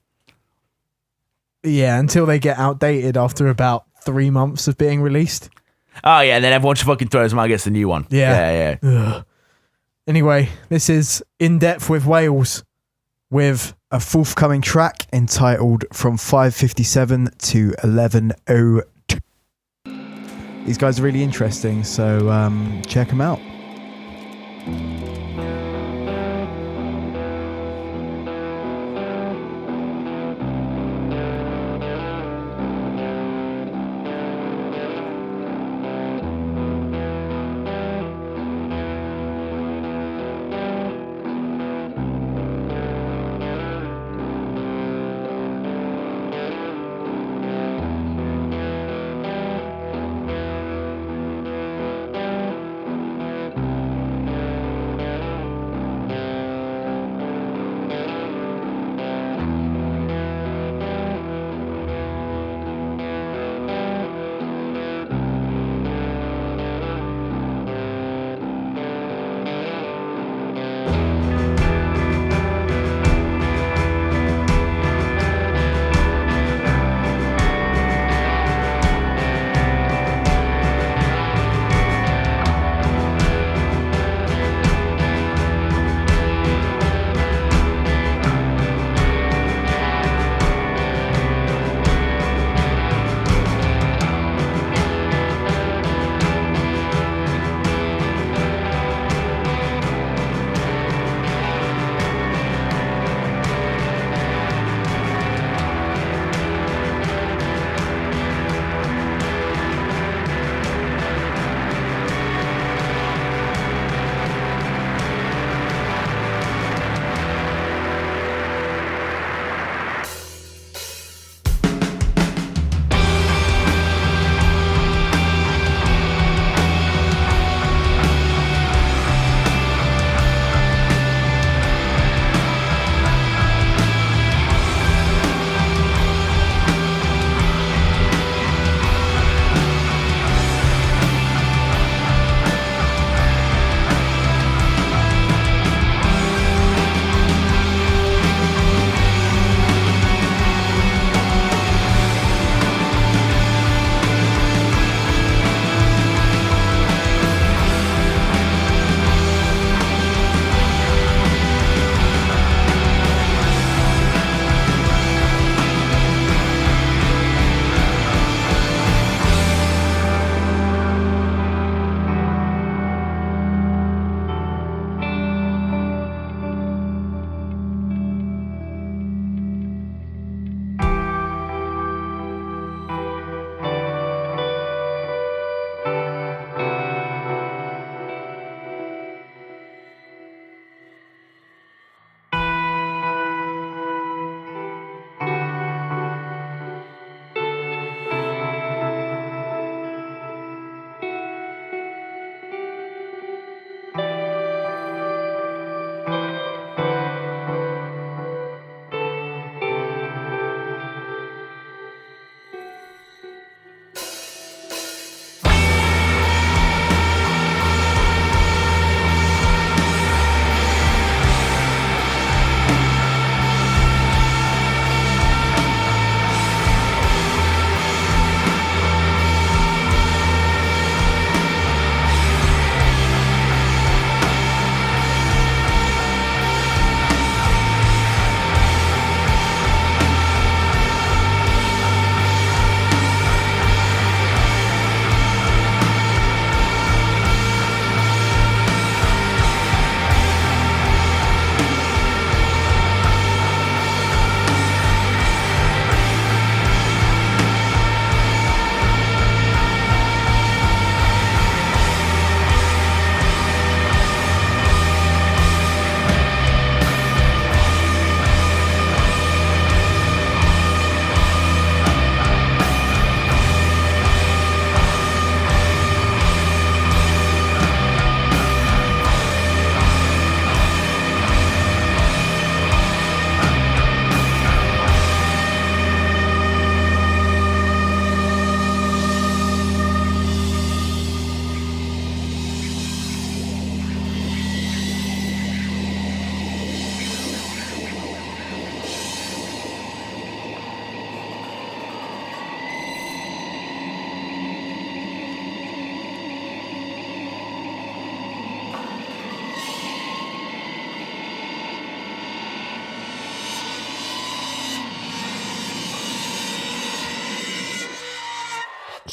Yeah, until they get outdated after about 3 months of being released. Oh yeah, and then everyone should fucking throw them out against the new one. Yeah. Yeah. Ugh. Anyway, this is In Depth with Wales with a forthcoming track entitled From 5:57 to 11:02. These guys are really interesting, so check them out.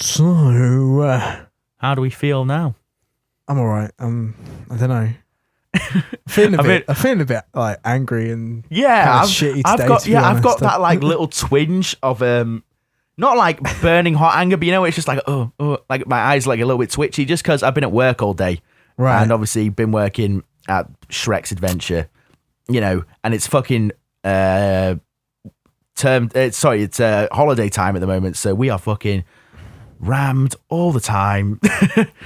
So, How do we feel now? I'm all right. I don't know. I'm feeling a bit like angry and Yeah, shitty today. I've got that like little twinge of not like burning hot anger, but it's just like like my eyes like a little bit twitchy just because I've been at work all day, right? And obviously been working at Shrek's Adventure, and it's fucking it's holiday time at the moment, so we are fucking rammed all the time.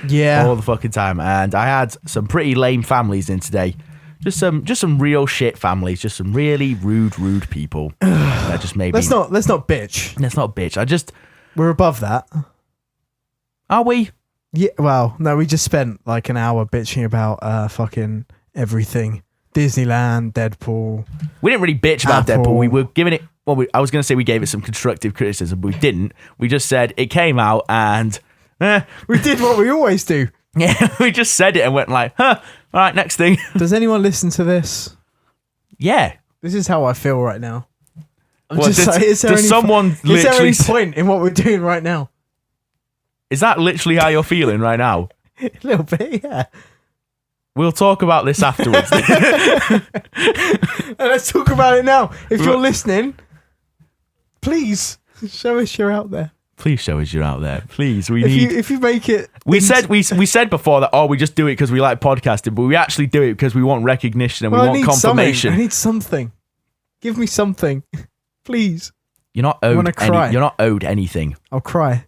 Yeah, all the fucking time. And I had some pretty lame families in today. Just some real shit families, just some really rude people. That just maybe let's not bitch. Let's not bitch. We're above that. Are we? Yeah, well, no, we just spent like an hour bitching about fucking everything. Disneyland, Deadpool. We didn't really bitch about Apple. Deadpool. We were giving it I was going to say we gave it some constructive criticism, but we didn't. We just said it came out and we did what we always do. Yeah, we just said it and went like, all right, next thing. Does anyone listen to this? Yeah. This is how I feel right now. Is there any point in what we're doing right now? Is that literally how you're feeling right now? A little bit, yeah. We'll talk about this afterwards. Let's talk about it now. If you're listening, please show us you're out there. Please show us you're out there. Please, if you make it. We said before that we just do it because we like podcasting, but we actually do it because we want recognition and we want confirmation. I need something. Give me something, please. You're not owed. You're not owed anything. I'll cry.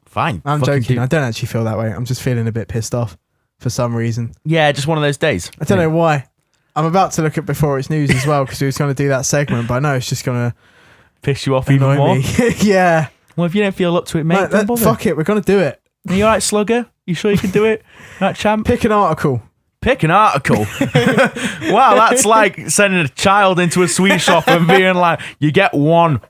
Fine. I'm joking. I don't actually feel that way. I'm just feeling a bit pissed off for some reason. Yeah, just one of those days. I don't know why. I'm about to look at Before It's News as well because we was going to do that segment, but I know it's just going to piss you off even more. Yeah. Well, if you don't feel up to it, mate, don't bother. Fuck it. We're going to do it. Are you all right, Slugger? You sure you can do it? Right, champ? Pick an article. Pick an article. Wow, that's like sending a child into a sweet shop and being like, you get one.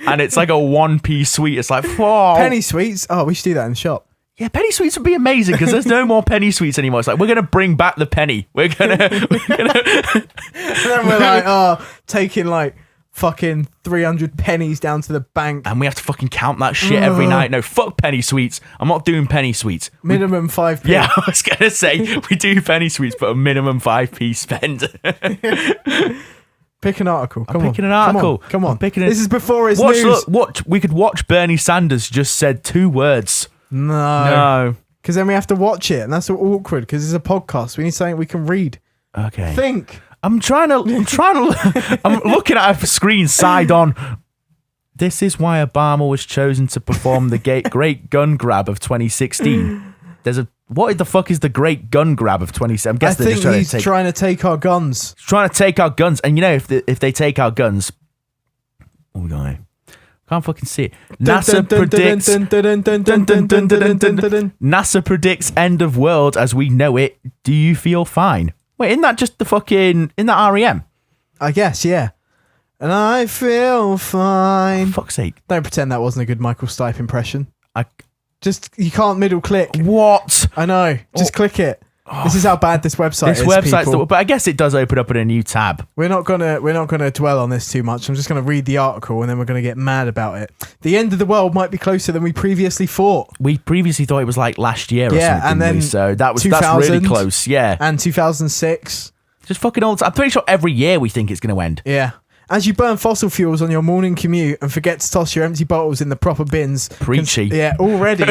And it's like a 1-piece sweet. It's like, oh. Penny sweets. Oh, we should do that in the shop. Yeah, penny sweets would be amazing because there's no more penny sweets anymore. It's like, we're going to bring back the penny. We're going to. And then we're like, taking like fucking 300 pennies down to the bank. And we have to fucking count that shit every night. No, fuck penny sweets. I'm not doing penny sweets. Minimum 5p. Yeah, I was going to say, we do penny sweets, but a minimum 5p spend. Pick an article. I'm picking an article. Come on. This is Before It's News. Look, we could watch Bernie Sanders just said 2 words. No. Because then we have to watch it, and that's so awkward because it's a podcast. We need something we can read. Okay. Think. I'm looking at a screen side on. This is why Obama was chosen to perform the great gun grab of 2016. What the fuck is the great gun grab of 2016? I think he's trying to take our guns. He's trying to take our guns. And if they take our guns, what we got here? Can't fucking see it. NASA predicts end of world as we know it. Do you feel fine? Wait, isn't that just isn't that REM? I guess, yeah. And I feel fine. For fuck's sake. Don't pretend that wasn't a good Michael Stipe impression. You can't middle click. What? I know. Just click it. This is how bad this website is. But I guess it does open up in a new tab. We're not gonna dwell on this too much. I'm just gonna read the article and then we're gonna get mad about it. The end of the world might be closer than we previously thought. We previously thought it was like last year or something. And then so that's really close. Yeah. And 2006. Just fucking old. I'm pretty sure every year we think it's gonna end. Yeah. As you burn fossil fuels on your morning commute and forget to toss your empty bottles in the proper bins. Preachy. Yeah, already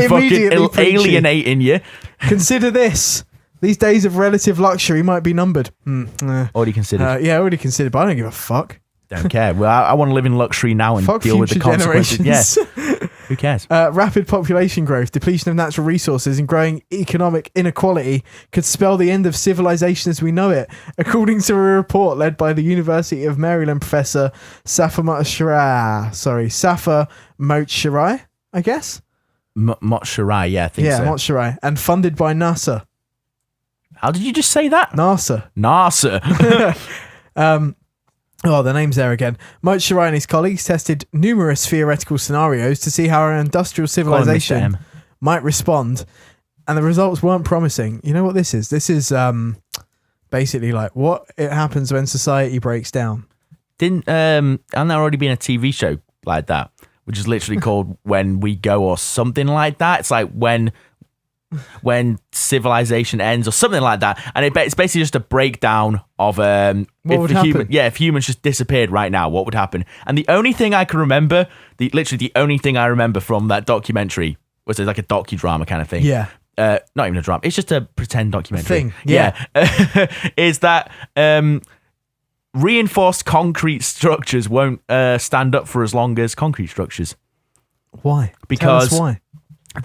fucking alienating you. Consider this. These days of relative luxury might be numbered. Already considered. Already considered, but I don't give a fuck. Don't care. Well, I want to live in luxury now and deal with the consequences. Yeah. Who cares? Rapid population growth, depletion of natural resources, and growing economic inequality could spell the end of civilization as we know it, according to a report led by the University of Maryland professor Safa Motshari, I guess? Motshari, yeah, I think so. Yeah, Motshari, and funded by NASA. How did you just say that? NASA. The name's there again. Motshari and his colleagues tested numerous theoretical scenarios to see how our industrial civilization might respond, and the results weren't promising. You know what this is? This is basically like what it happens when society breaks down. Hadn't there already been a TV show like that which is literally called When We Go or something like that. It's like when civilization ends or something like that. And it's basically just a breakdown of if humans just disappeared right now, what would happen? And the only thing I can remember, the only thing I remember from that documentary was like a docudrama kind of thing. Yeah. Not even a drama. It's just a pretend documentary. Thing. Yeah. Is that reinforced concrete structures won't stand up for as long as concrete structures. Why? Because Tell us why.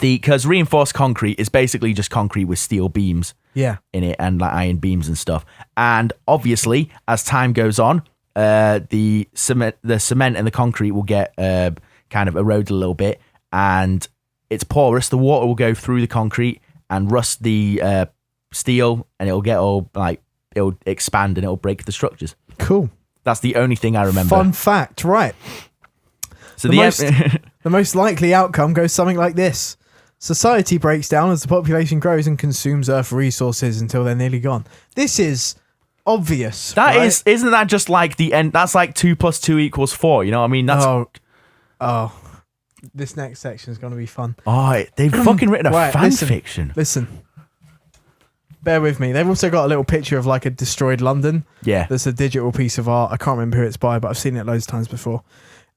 Because reinforced concrete is basically just concrete with steel beams in it and like iron beams and stuff. And obviously, as time goes on, the cement and the concrete will get kind of eroded a little bit, and it's porous. The water will go through the concrete and rust the steel, and it'll get all like it'll expand and it'll break the structures. Cool. That's the only thing I remember. Fun fact, right? So the most likely outcome goes something like this. Society breaks down as the population grows and consumes Earth resources until they're nearly gone. This is obvious. Isn't that just like the end? That's like 2 + 2 = 4. You know what I mean? That's this next section is going to be fun. Oh, they've fucking written a fan fiction. Listen. Bear with me. They've also got a little picture of like a destroyed London. Yeah. There's a digital piece of art. I can't remember who it's by, but I've seen it loads of times before.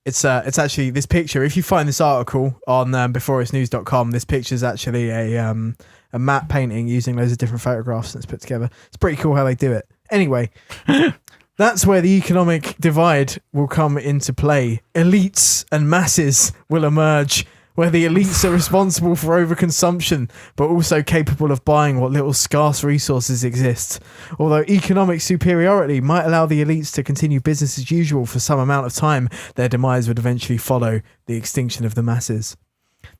It's actually this picture. If you find this article on beforeitsnews.com, this picture is actually a matte painting using loads of different photographs that's put together. It's pretty cool how they do it. Anyway, that's where the economic divide will come into play. Elites and masses will emerge, where the elites are responsible for overconsumption, but also capable of buying what little scarce resources exist. Although economic superiority might allow the elites to continue business as usual for some amount of time, their demise would eventually follow the extinction of the masses.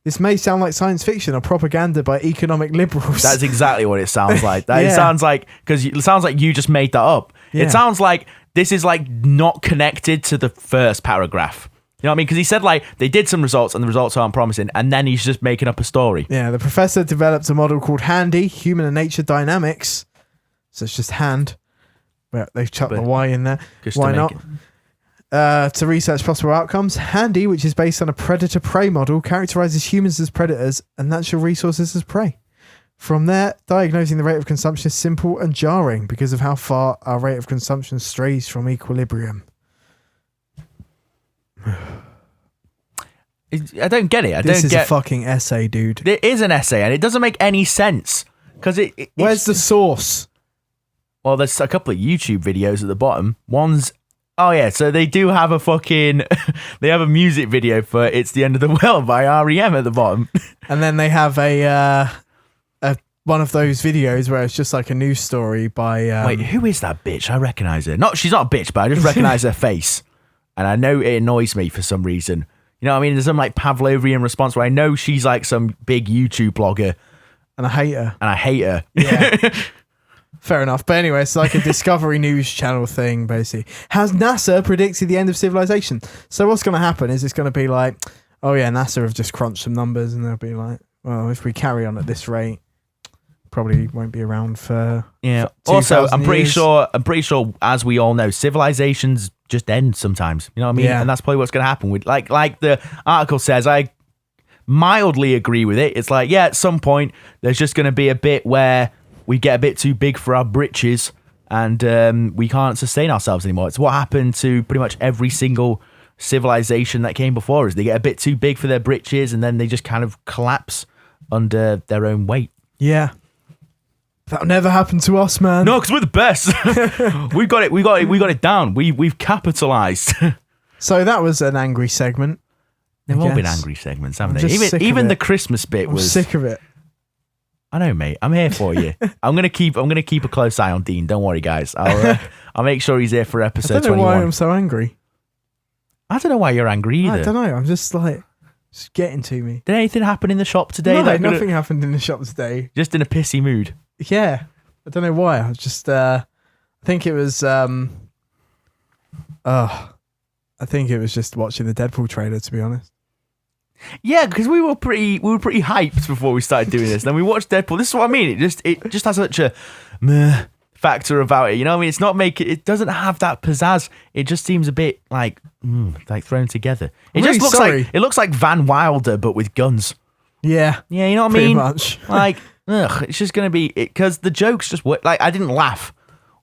This may sound like science fiction or propaganda by economic liberals. That's exactly what it sounds like. It sounds like, because it sounds like you just made that up. Yeah. It sounds like this is like not connected to the first paragraph. You know what I mean? Because he said like they did some results and the results aren't promising, and then he's just making up a story. Yeah, the professor developed a model called HANDY, Human and Nature Dynamics. So it's just hand. Well, they've chucked the Y in there. Why not? To research possible outcomes, HANDY, which is based on a predator-prey model, characterizes humans as predators and natural resources as prey. From there, diagnosing the rate of consumption is simple and jarring because of how far our rate of consumption strays from equilibrium. I don't get it. This is a fucking essay, dude. It is an essay, and it doesn't make any sense. Because where's the source? Well, there's a couple of YouTube videos at the bottom. One's so they do have a fucking they have a music video for "It's the End of the World" by REM at the bottom, and then they have a one of those videos where it's just like a news story by. Wait, who is that bitch? I recognize her. She's not a bitch, but I just recognize her face. And I know it annoys me for some reason. You know what I mean? There's some like Pavlovian response where I know she's like some big YouTube blogger. And I hate her. Yeah. Fair enough. But anyway, it's like a Discovery News channel thing, basically. Has NASA predicted the end of civilization? So what's going to happen is it's going to be like, oh yeah, NASA have just crunched some numbers, and they'll be like, well, if we carry on at this rate, probably won't be around for Also, I'm pretty years. sure, as we all know, civilizations just end sometimes. You know what I mean? Yeah. And that's probably what's going to happen with like the article says. I mildly agree with it. It's like, at some point there's just going to be a bit where we get a bit too big for our britches, and we can't sustain ourselves anymore. It's what happened to pretty much every single civilization that came before us. They get a bit too big for their britches, and then they just kind of collapse under their own weight. Yeah. That'll never happen to us, man. No, because we're the best. We got it down. We've capitalized. So that was an angry segment. They've all been angry segments, haven't they? Even the Christmas bit was. I'm sick of it. I know, mate. I'm here for you. I'm gonna keep a close eye on Dean. Don't worry, guys. I'll make sure he's here for episode 21. I don't know why I'm so angry. I don't know why you're angry either. I don't know. I'm just like, it's getting to me. Did anything happen in the shop today? No, nothing happened in the shop today. Just in a pissy mood. Yeah, I don't know why. I was just, I think it was, I think it was just watching the Deadpool trailer, to be honest. Yeah, because we were pretty hyped before we started doing this. Then we watched Deadpool. This is what I mean. It just has such a meh factor about it. You know what I mean? It's not it doesn't have that pizzazz. It just seems a bit like thrown together. It Really just sorry. looks like Van Wilder but with guns. Yeah. Yeah, you know what I Pretty mean? much. Like, it's just gonna be because the jokes just work. Like, I didn't laugh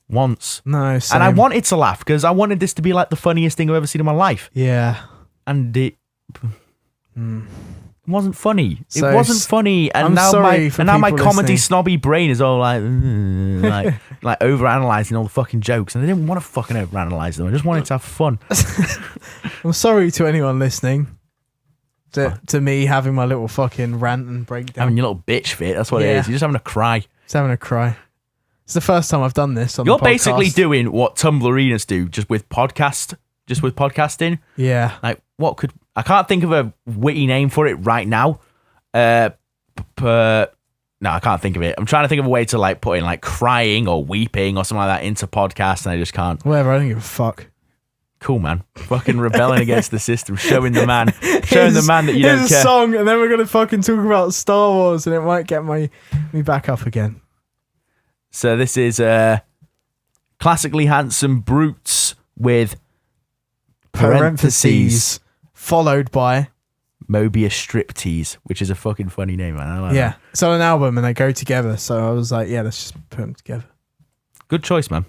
once. No, same. And I wanted to laugh because I wanted this to be like the funniest thing I've ever seen in my life. Yeah. And it wasn't funny. So it wasn't funny. And I'm now sorry for my people comedy listening. snobby brain is all like like overanalyzing all the fucking jokes. And I didn't want to fucking overanalyze them. I just wanted to have fun. I'm sorry to anyone listening. To me having my little fucking rant and breakdown. Having your little bitch fit. That's what it Yeah. is. You're just having a cry. Just having a cry. It's the first time I've done this on You're the podcast. basically doing what Tumblerinas do, just with podcasting. Yeah. Like, I can't think of a witty name for it right now. No, I can't think of it. I'm trying to think of a way to like put in like crying or weeping or something like that into podcast, and I just can't. Whatever, I don't give a fuck. Cool, man. Fucking rebelling against the system, showing the man that you don't Here's care. a song, and then we're gonna fucking talk about Star Wars, and it might get me back up again. So this is Classically Handsome Brutes with parentheses followed by Möbius Striptease, which is a fucking funny name, man. I like yeah. that. It's on an album, and they go together. So I was like, yeah, let's just put them together. Good choice, man.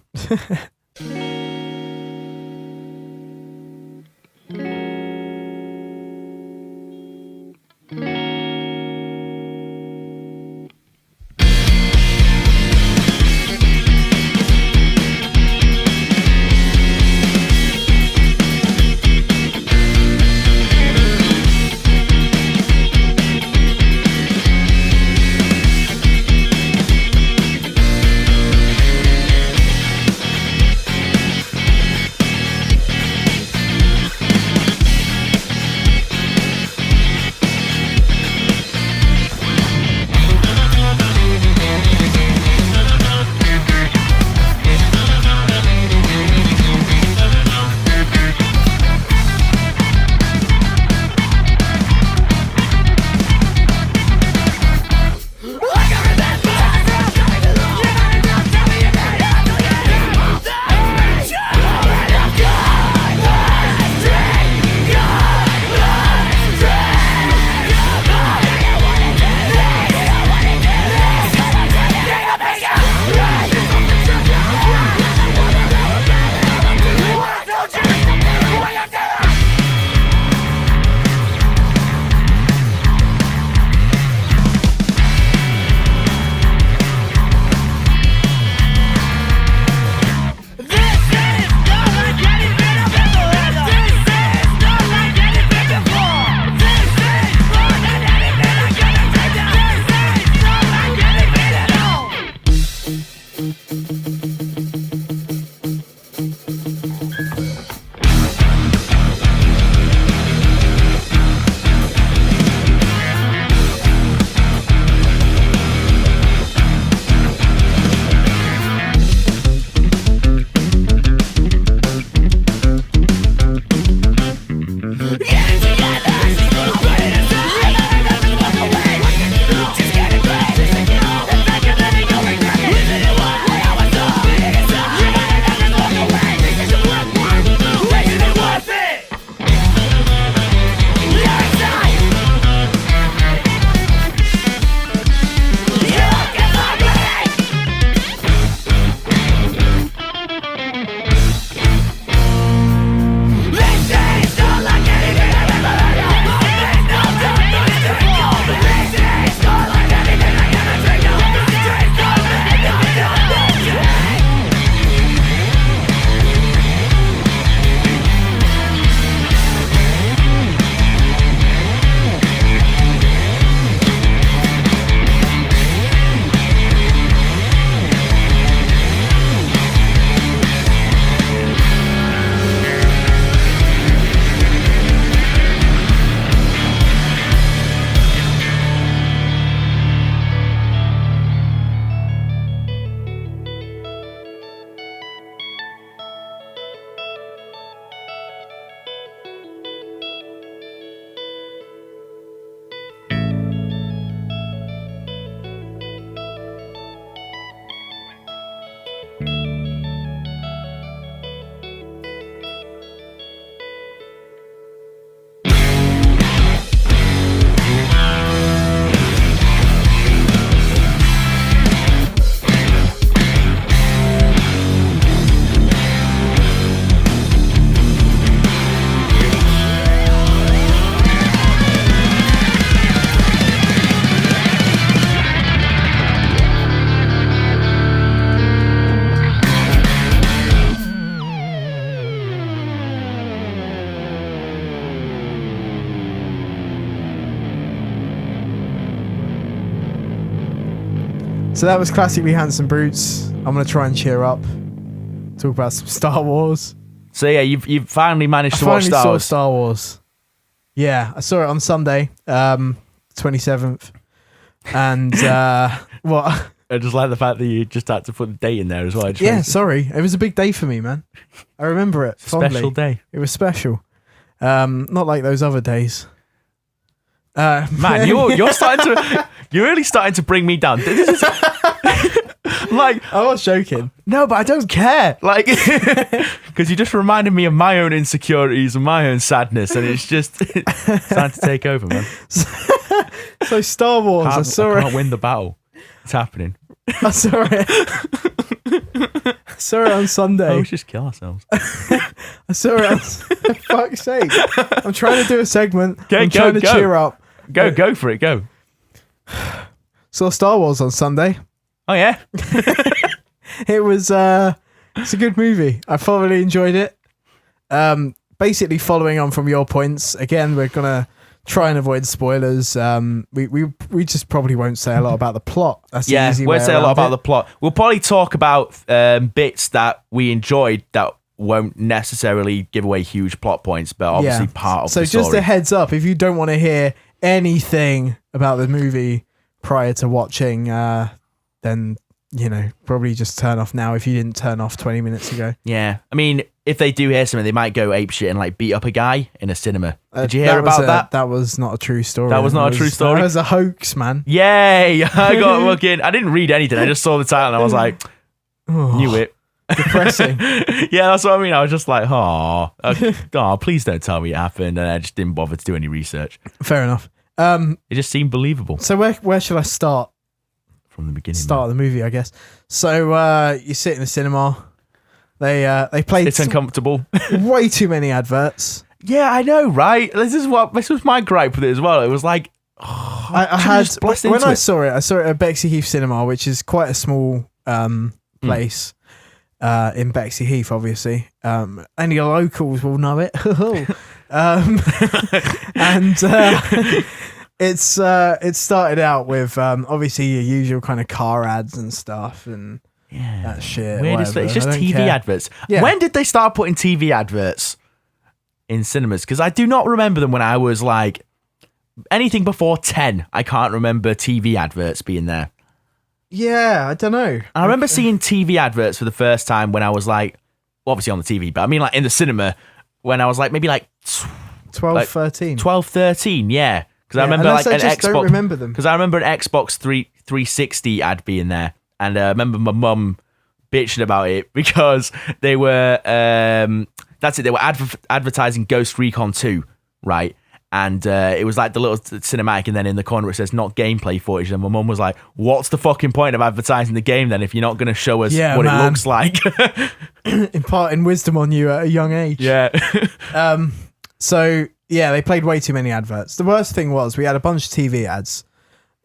So that was Classically Handsome Brutes. I'm going to try and cheer up. Talk about some Star Wars. So yeah, you've finally managed to I watch finally Star saw Wars. Star Wars. Yeah, I saw it on Sunday, 27th. And what? I just like the fact that you just had to put the date in there as well. Yeah, sorry. It was a big day for me, man. I remember it fondly. Special day. It was special. Not like those other days. Man, you're starting to you're really starting to bring me down. This is like, I was joking. no, but I don't care. Like, because you just reminded me of my own insecurities and my own sadness, and it's just it's time to take over, man. So Star Wars, I I can't win the battle. It's happening. I saw it. I saw it on Sunday. Oh, let's just kill ourselves. I saw it on for fuck's sake. I'm trying to do a segment. Okay, I'm go, trying to go. cheer up. Go for it. Go. Saw Star Wars on Sunday. Oh yeah. It was it's a good movie. I thoroughly enjoyed it. Basically following on from your points, again, we're gonna try and avoid spoilers. We just probably won't say a lot about the plot. That's the easy way we'll say a lot around about it. the plot. We'll probably talk about bits that we enjoyed that won't necessarily give away huge plot points, but obviously part of so the story. just a heads up, if you don't want to hear anything about the movie prior to watching, then probably just turn off now if you didn't turn off 20 minutes ago. Yeah, I mean, if they do hear something, they might go apeshit and like beat up a guy in a cinema. Did you hear about that? That was not a true story. That was not a true story? That was a hoax, man. Yay! I got fucking. I didn't read anything. I just saw the title and I was like, Oh, knew it. depressing. Yeah, that's what I mean. I was just like, oh, please don't tell me it happened, and I just didn't bother to do any research. Fair enough. It just seemed believable So where should I start? from the beginning. Start of the movie, I guess. So you sit in the cinema. They played It's uncomfortable. way too many adverts. Yeah, I know, right? This was my gripe with it as well. It was like, I had just blast when into I it. saw it at Bexley Heath Cinema, which is quite a small place in Bexley Heath, obviously. Only locals will know it. And it started out with obviously your usual kind of car ads and stuff and that shit. Weirdest, whatever. it's just I don't TV care. adverts. Yeah. When did they start putting TV adverts in cinemas? Because I do not remember them when I was like anything before 10. I can't remember TV adverts being there. Yeah, I don't know. And I remember seeing TV adverts for the first time when I was like, well, obviously on the TV, but I mean like in the cinema when I was like maybe like 12, 13. 12, 13, yeah. Because I Yeah, remember unless like I an just Xbox. don't remember them. Because I remember an Xbox 360 ad being there, and I remember my mum bitching about it because they were that's it. They were advertising Ghost Recon 2, right? And it was like the little cinematic, and then in the corner it says not gameplay footage. And my mum was like, "What's the fucking point of advertising the game then if you're not going to show us what it looks like?" Imparting wisdom on you at a young age. Yeah. So yeah, they played way too many adverts. The worst thing was we had a bunch of TV ads.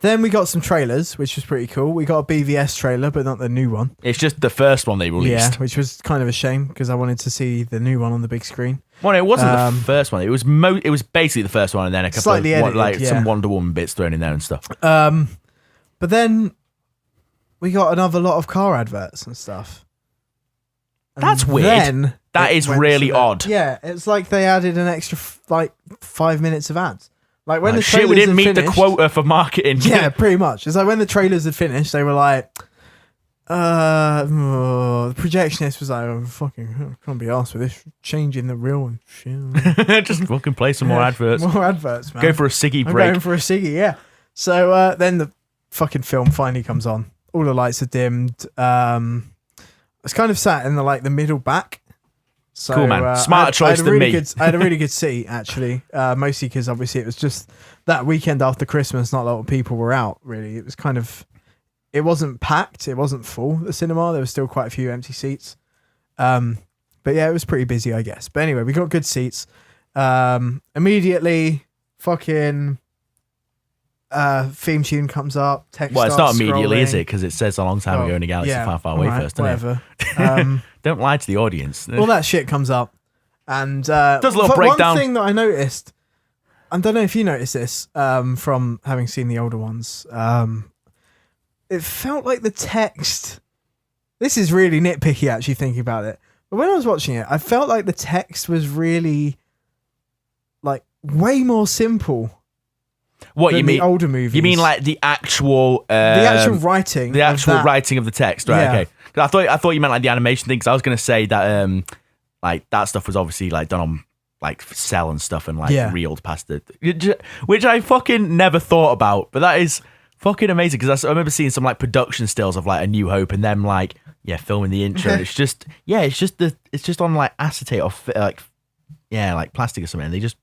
Then we got some trailers, which was pretty cool. We got a BVS trailer, but not the new one. It's just the first one they released. Yeah, which was kind of a shame because I wanted to see the new one on the big screen. Well, it wasn't the first one. It was it was basically the first one, and then a couple Slightly of edited, some yeah. Wonder Woman bits thrown in there and stuff. But then we got another lot of car adverts and stuff. And That's weird. then That it is went really to the- odd. Yeah, it's like they added an extra 5 minutes of ads. Like when the Shit, we trailers didn't had meet the finished- quota for marketing. Yeah, pretty much. It's like when the trailers had finished, they were like, the projectionist was like, oh, fucking, can't be asked with this, changing the reel and shit. Just fucking play some more adverts. More adverts, man. Go for a ciggy I'm break. going for a ciggy, yeah. So then the fucking film finally comes on. All the lights are dimmed. I was kind of sat in the middle back. So, Cool, man. Smarter choice than me. I had a really good seat, actually. Mostly because obviously it was just that weekend after Christmas. Not a lot of people were out, really. It was kind of... It wasn't packed. It wasn't full, the cinema. There was still quite a few empty seats. But yeah, it was pretty busy, I guess. But anyway, we got good seats. Immediately, fucking... theme tune comes up. Text Well, it's not starts immediately, scrolling. is it? Because it says a long time ago in a galaxy far, far away alright, first, doesn't whatever. it? Don't lie to the audience. All that shit comes up, and Does a little breakdown. One thing that I noticed, I don't know if you noticed this from having seen the older ones. it felt like the text. This is really nitpicky, actually, thinking about it. But when I was watching it, I felt like the text was really, like, way more simple. What than you mean? The older movies. You mean like the actual writing? The actual writing of the text, right? Yeah. Okay. 'Cause I thought you meant like the animation thing. Because I was going to say that like that stuff was obviously like done on like cell and stuff and like reeled past it, which I fucking never thought about. But that is fucking amazing because I remember seeing some like production stills of like A New Hope and them like filming the intro. And it's just on like acetate or like plastic or something. And they just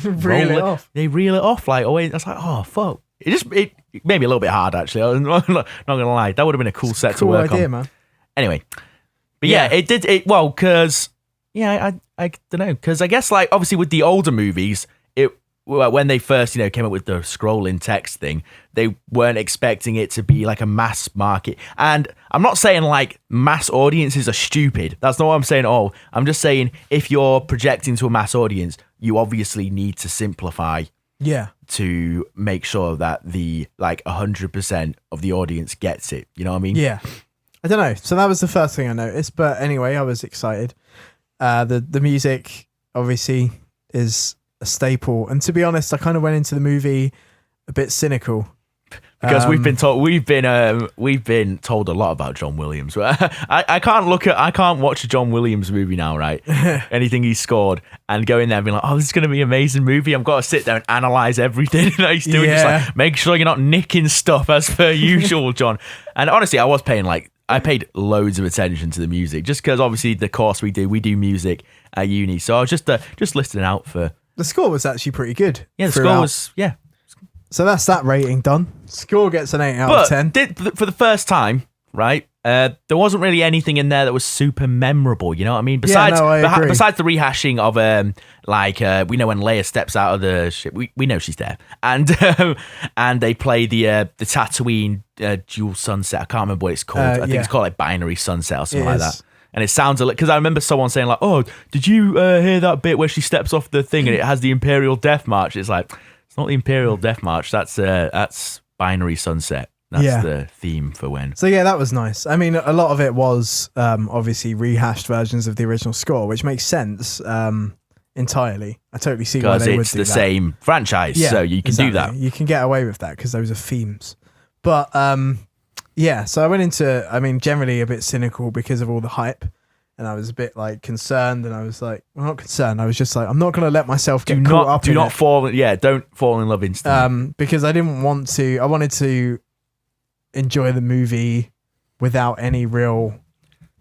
reel it off. They reel it off like always. I was like, oh fuck. It made me a little bit hard actually. I'm not gonna lie. That would have been a cool set to work idea, on. Man. Anyway, but it did it well because I don't know because I guess like obviously with the older movies when they first came up with the scrolling text thing, they weren't expecting it to be like a mass market. And I'm not saying like mass audiences are stupid. That's not what I'm saying at all. I'm just saying if you're projecting to a mass audience, you obviously need to simplify. Yeah. To make sure that the like 100% of the audience gets it. You know what I mean? Yeah. I don't know. So that was the first thing I noticed. But anyway, I was excited. The music obviously is a staple, and to be honest, I kind of went into the movie a bit cynical because we've been told a lot about John Williams. I can't watch a John Williams movie now, right? Anything he's scored and go in there and be like, oh, this is going to be an amazing movie. I've got to sit there and analyze everything that he's doing. Just like make sure you're not nicking stuff as per usual, John. And honestly, I paid loads of attention to the music just because obviously the course we do music at uni. So I was just listening out for. The score was actually pretty good. Yeah, the score was, So that's that rating done. Score gets an 8 out of 10. For the first time, right, there wasn't really anything in there that was super memorable, you know what I mean? Besides the rehashing of, we know when Leia steps out of the ship, we know she's there. And and they play the Tatooine dual sunset. I can't remember what it's called. I think it's called like Binary Sunset or something like that. And it sounds a little, because I remember someone saying like, oh, did you hear that bit where she steps off the thing and it has the Imperial Death March? It's like, it's not the Imperial Death March. That's Binary Sunset. That's the theme for when. So yeah, that was nice. I mean, a lot of it was obviously rehashed versions of the original score, which makes sense entirely. I totally see why they would do that. Because it's the same franchise, so you can do that. You can get away with that because those are themes. But so I went into, generally a bit cynical because of all the hype. And I was a bit like concerned, and I was like, well, not concerned. I was just like, I'm not going to let myself get caught up in it. Don't fall in love instantly. Because I didn't want to. I wanted to enjoy the movie without any real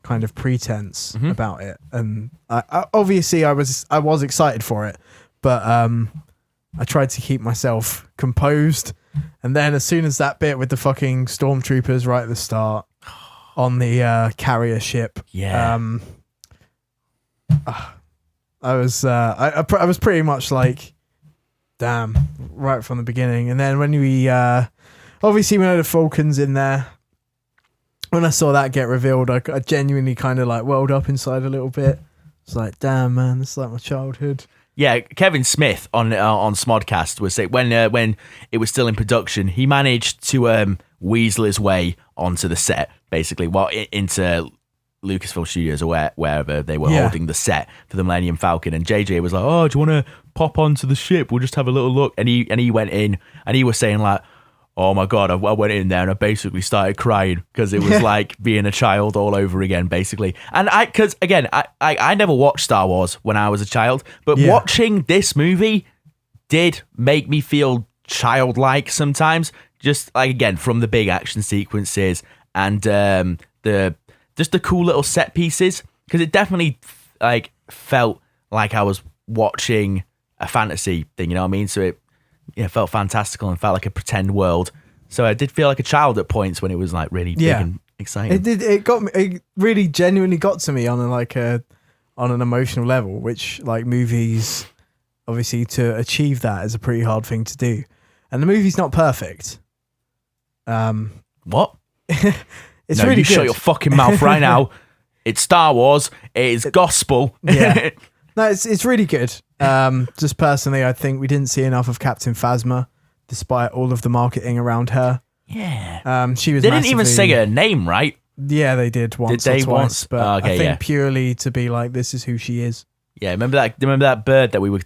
kind of pretense about it. And I obviously I was excited for it, but I tried to keep myself composed. And then as soon as that bit with the fucking stormtroopers right at the start on the carrier ship, I was pretty much like, damn, right from the beginning. And then when we obviously we know the Falcon's in there. When I saw that get revealed, I genuinely kind of like welled up inside a little bit. It's like, damn, man, this is like my childhood. Yeah, Kevin Smith on Smodcast was saying when it was still in production, he managed to weasel his way onto the set, basically, into Lucasfilm Studios or wherever they were holding the set for the Millennium Falcon. And JJ was like, "Oh, do you want to pop onto the ship? We'll just have a little look." And he went in, and he was saying like, "Oh my god, I went in there and I basically started crying because it was like being a child all over again, basically." And because again, I never watched Star Wars when I was a child, but watching this movie did make me feel childlike sometimes. Just like, again, from the big action sequences and the cool little set pieces, because it definitely like felt like I was watching a fantasy thing, you know what I mean? So it felt fantastical and felt like a pretend world. So I did feel like a child at points when it was like really big and exciting. It got me. It really genuinely got to me on an emotional level, which like movies, obviously, to achieve that is a pretty hard thing to do. And the movie's not perfect. What? It's really good. Shut your fucking mouth right now. It's Star Wars. It is gospel. Yeah. No, it's really good. Just personally, I think we didn't see enough of Captain Phasma, despite all of the marketing around her. Yeah. She was. They didn't even say massively- her name, right? Yeah, they did once Did or they twice, once? but Oh, okay, I think yeah. purely to be like, this is who she is. Yeah, remember that bird that we were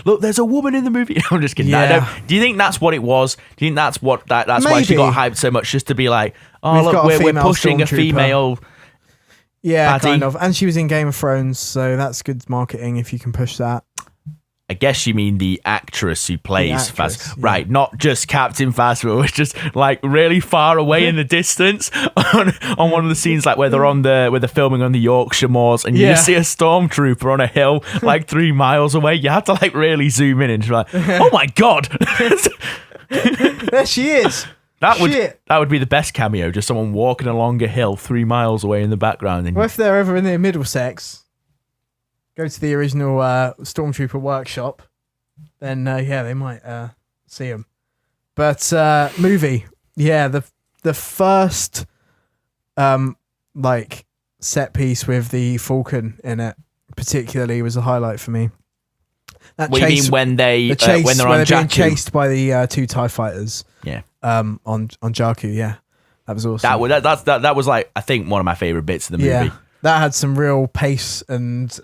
look, there's a woman in the movie. I'm just kidding. Yeah. Do you think that's what it was? Do you think that's what that's why she got Maybe. hyped so much, just to be like, oh We've look, got a we're female pushing a stormtrooper. female. Yeah, Paddy. kind of. And she was in Game of Thrones, so that's good marketing if you can push that. I guess you mean the actress who plays actress, Phasma, yeah. right? Not just Captain Phasma, which is like really far away in the distance on one of the scenes, like where they're filming on the Yorkshire moors, and you Yeah. just see a stormtrooper on a hill like 3 miles away. You have to like really zoom in and you're like, oh my god, There she is. Shit. that would be the best cameo. Just someone walking along a hill 3 miles away in the background. And Well, if they're ever in the Middlesex, go to the original Stormtrooper workshop, then yeah, they might see him. But movie, yeah, the first like set piece with the Falcon in it particularly was a highlight for me. That what do you mean when they the chase when they're where on they're being Jakku? chased by the two TIE fighters Yeah. on Jakku, yeah. That was awesome. That was like, I think, one of my favorite bits of the movie. Yeah, that had some real pace and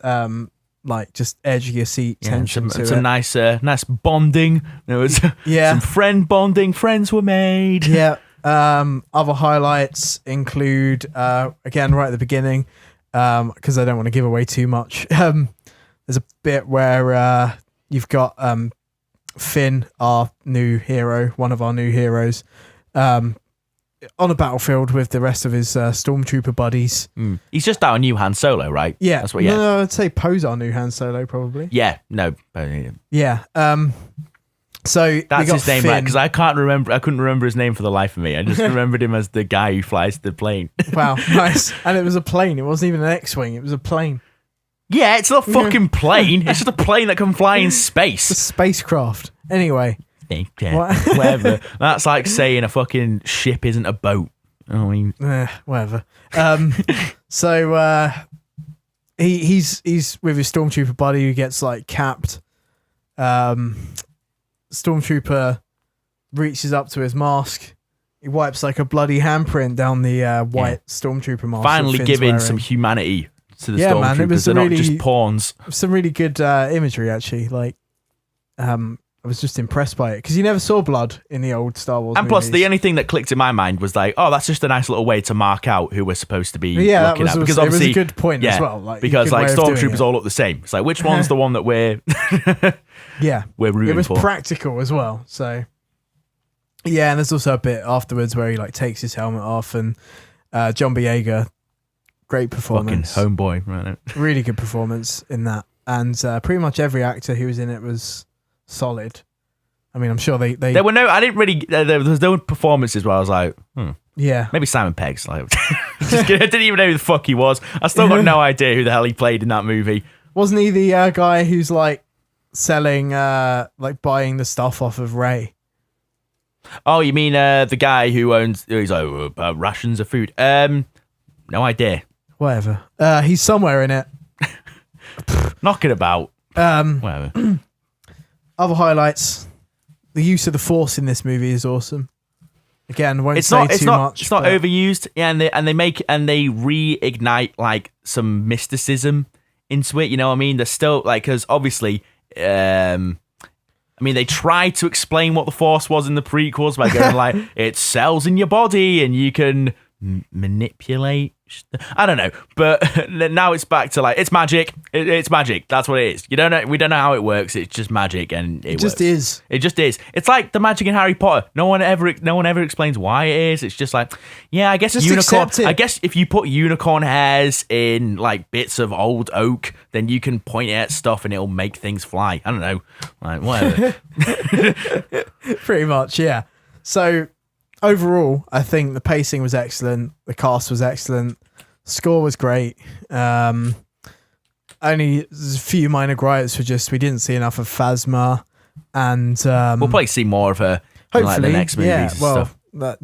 like just edge of your seat Yeah, tension some to it. nice bonding. There was Yeah. some friend bonding. Friends were made. Yeah. Other highlights include again right at the beginning, because I don't want to give away too much. There's a bit where you've got Finn, our new hero, one of our new heroes, on a battlefield with the rest of his stormtrooper buddies. He's just our new Han Solo, right? Yeah, That's what. Yeah. No, I'd say Poe's our new Han Solo, probably. Yeah. No. Yeah. So That's we got his name, Finn. right? Because I couldn't remember his name for the life of me. I just remembered him as the guy who flies the plane. Wow, nice. And it was a plane. It wasn't even an X-wing. It was a plane. Yeah, it's not a fucking plane. It's just a plane that can fly in A space. spacecraft. Anyway. What? Whatever. That's like saying a fucking ship isn't a boat. I mean, Whatever. So he's with his stormtrooper buddy who gets like capped. Stormtrooper reaches up to his mask. He wipes like a bloody handprint down the white stormtrooper mask. finally that Finn's giving wearing. some humanity to the Yeah, man, it stormtroopers. was They're not really- just pawns. Some really good imagery actually. Like, I was just impressed by it because you never saw blood in the old Star Wars. And plus, movies. the only thing that clicked in my mind was like, oh, that's just a nice little way to mark out who we're supposed to be Yeah, that looking was at. also- Because it was a obviously, good point as yeah, well, like, because good like way of doing stormtroopers it. all look the same. It's like, which one's the one that we're Yeah, we're rooting it was for? practical as well. So yeah, and there's also a bit afterwards where he like takes his helmet off, and John Boyega, great Fucking performance, homeboy, right? really good performance in that, and pretty much every actor who was in it was solid. I mean, I'm sure they There were no. I didn't really. There was no performances where I was like, yeah. maybe Simon Pegg's. Like, I didn't even know who the fuck he was. I still got no idea who the hell he played in that movie. Wasn't he the guy who's like selling, like buying the stuff off of Ray? Oh, you mean the guy who owns? He's like rations of food. No idea. Whatever. He's somewhere in it. Knocking about. Whatever. Other highlights: the use of the Force in this movie is awesome. Again, won't It's say not. It's too not. much. It's not but- overused. Yeah, and they reignite like some mysticism into it. You know what I mean? They're still like, because obviously, I mean, they tried to explain what the Force was in the prequels by going like, it's cells in your body and you can manipulate. I don't know, but now it's back to like, it's magic. It's magic. That's what it is. You don't know. We don't know how it works. It's just magic, and it just works. is. It just is. It's like the magic in Harry Potter. No one ever explains why it is. It's just like, yeah, I guess Just unicorn. accept it. I guess if you put unicorn hairs in like bits of old oak, then you can point it at stuff and it'll make things fly. I don't know, like whatever. Pretty much, yeah. So overall, I think the pacing was excellent. The cast was excellent. Score was great. Only there's a few minor gripes were just we didn't see enough of Phasma, and We'll probably see more of her in like hopefully the next movies. yeah. and Well, stuff. that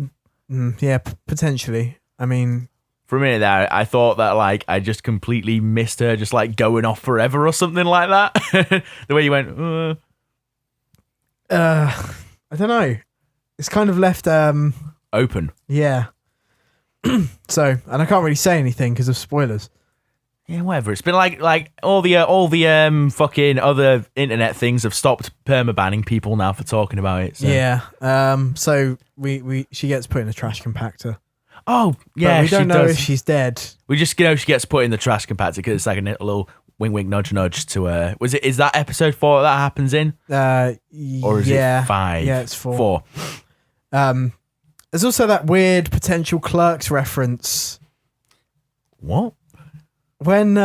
yeah, potentially. I mean, For a minute there, I thought that like I just completely missed her, just like going off forever or something like that. The way you went. I don't know. It's kind of left open. Yeah. So, and I can't really say anything because of spoilers. Yeah, whatever. It's been like all the fucking other internet things have stopped permabanning people now for talking about it. So. Yeah. So she gets put in a trash compactor. Oh, yeah. But we don't know does. if she's dead. We just know she gets put in the trash compactor because it's like a little wink, wink, nudge, nudge to is that episode 4 that happens in? Or is it 5? Yeah, it's 4. There's also that weird potential Clerks reference. What? When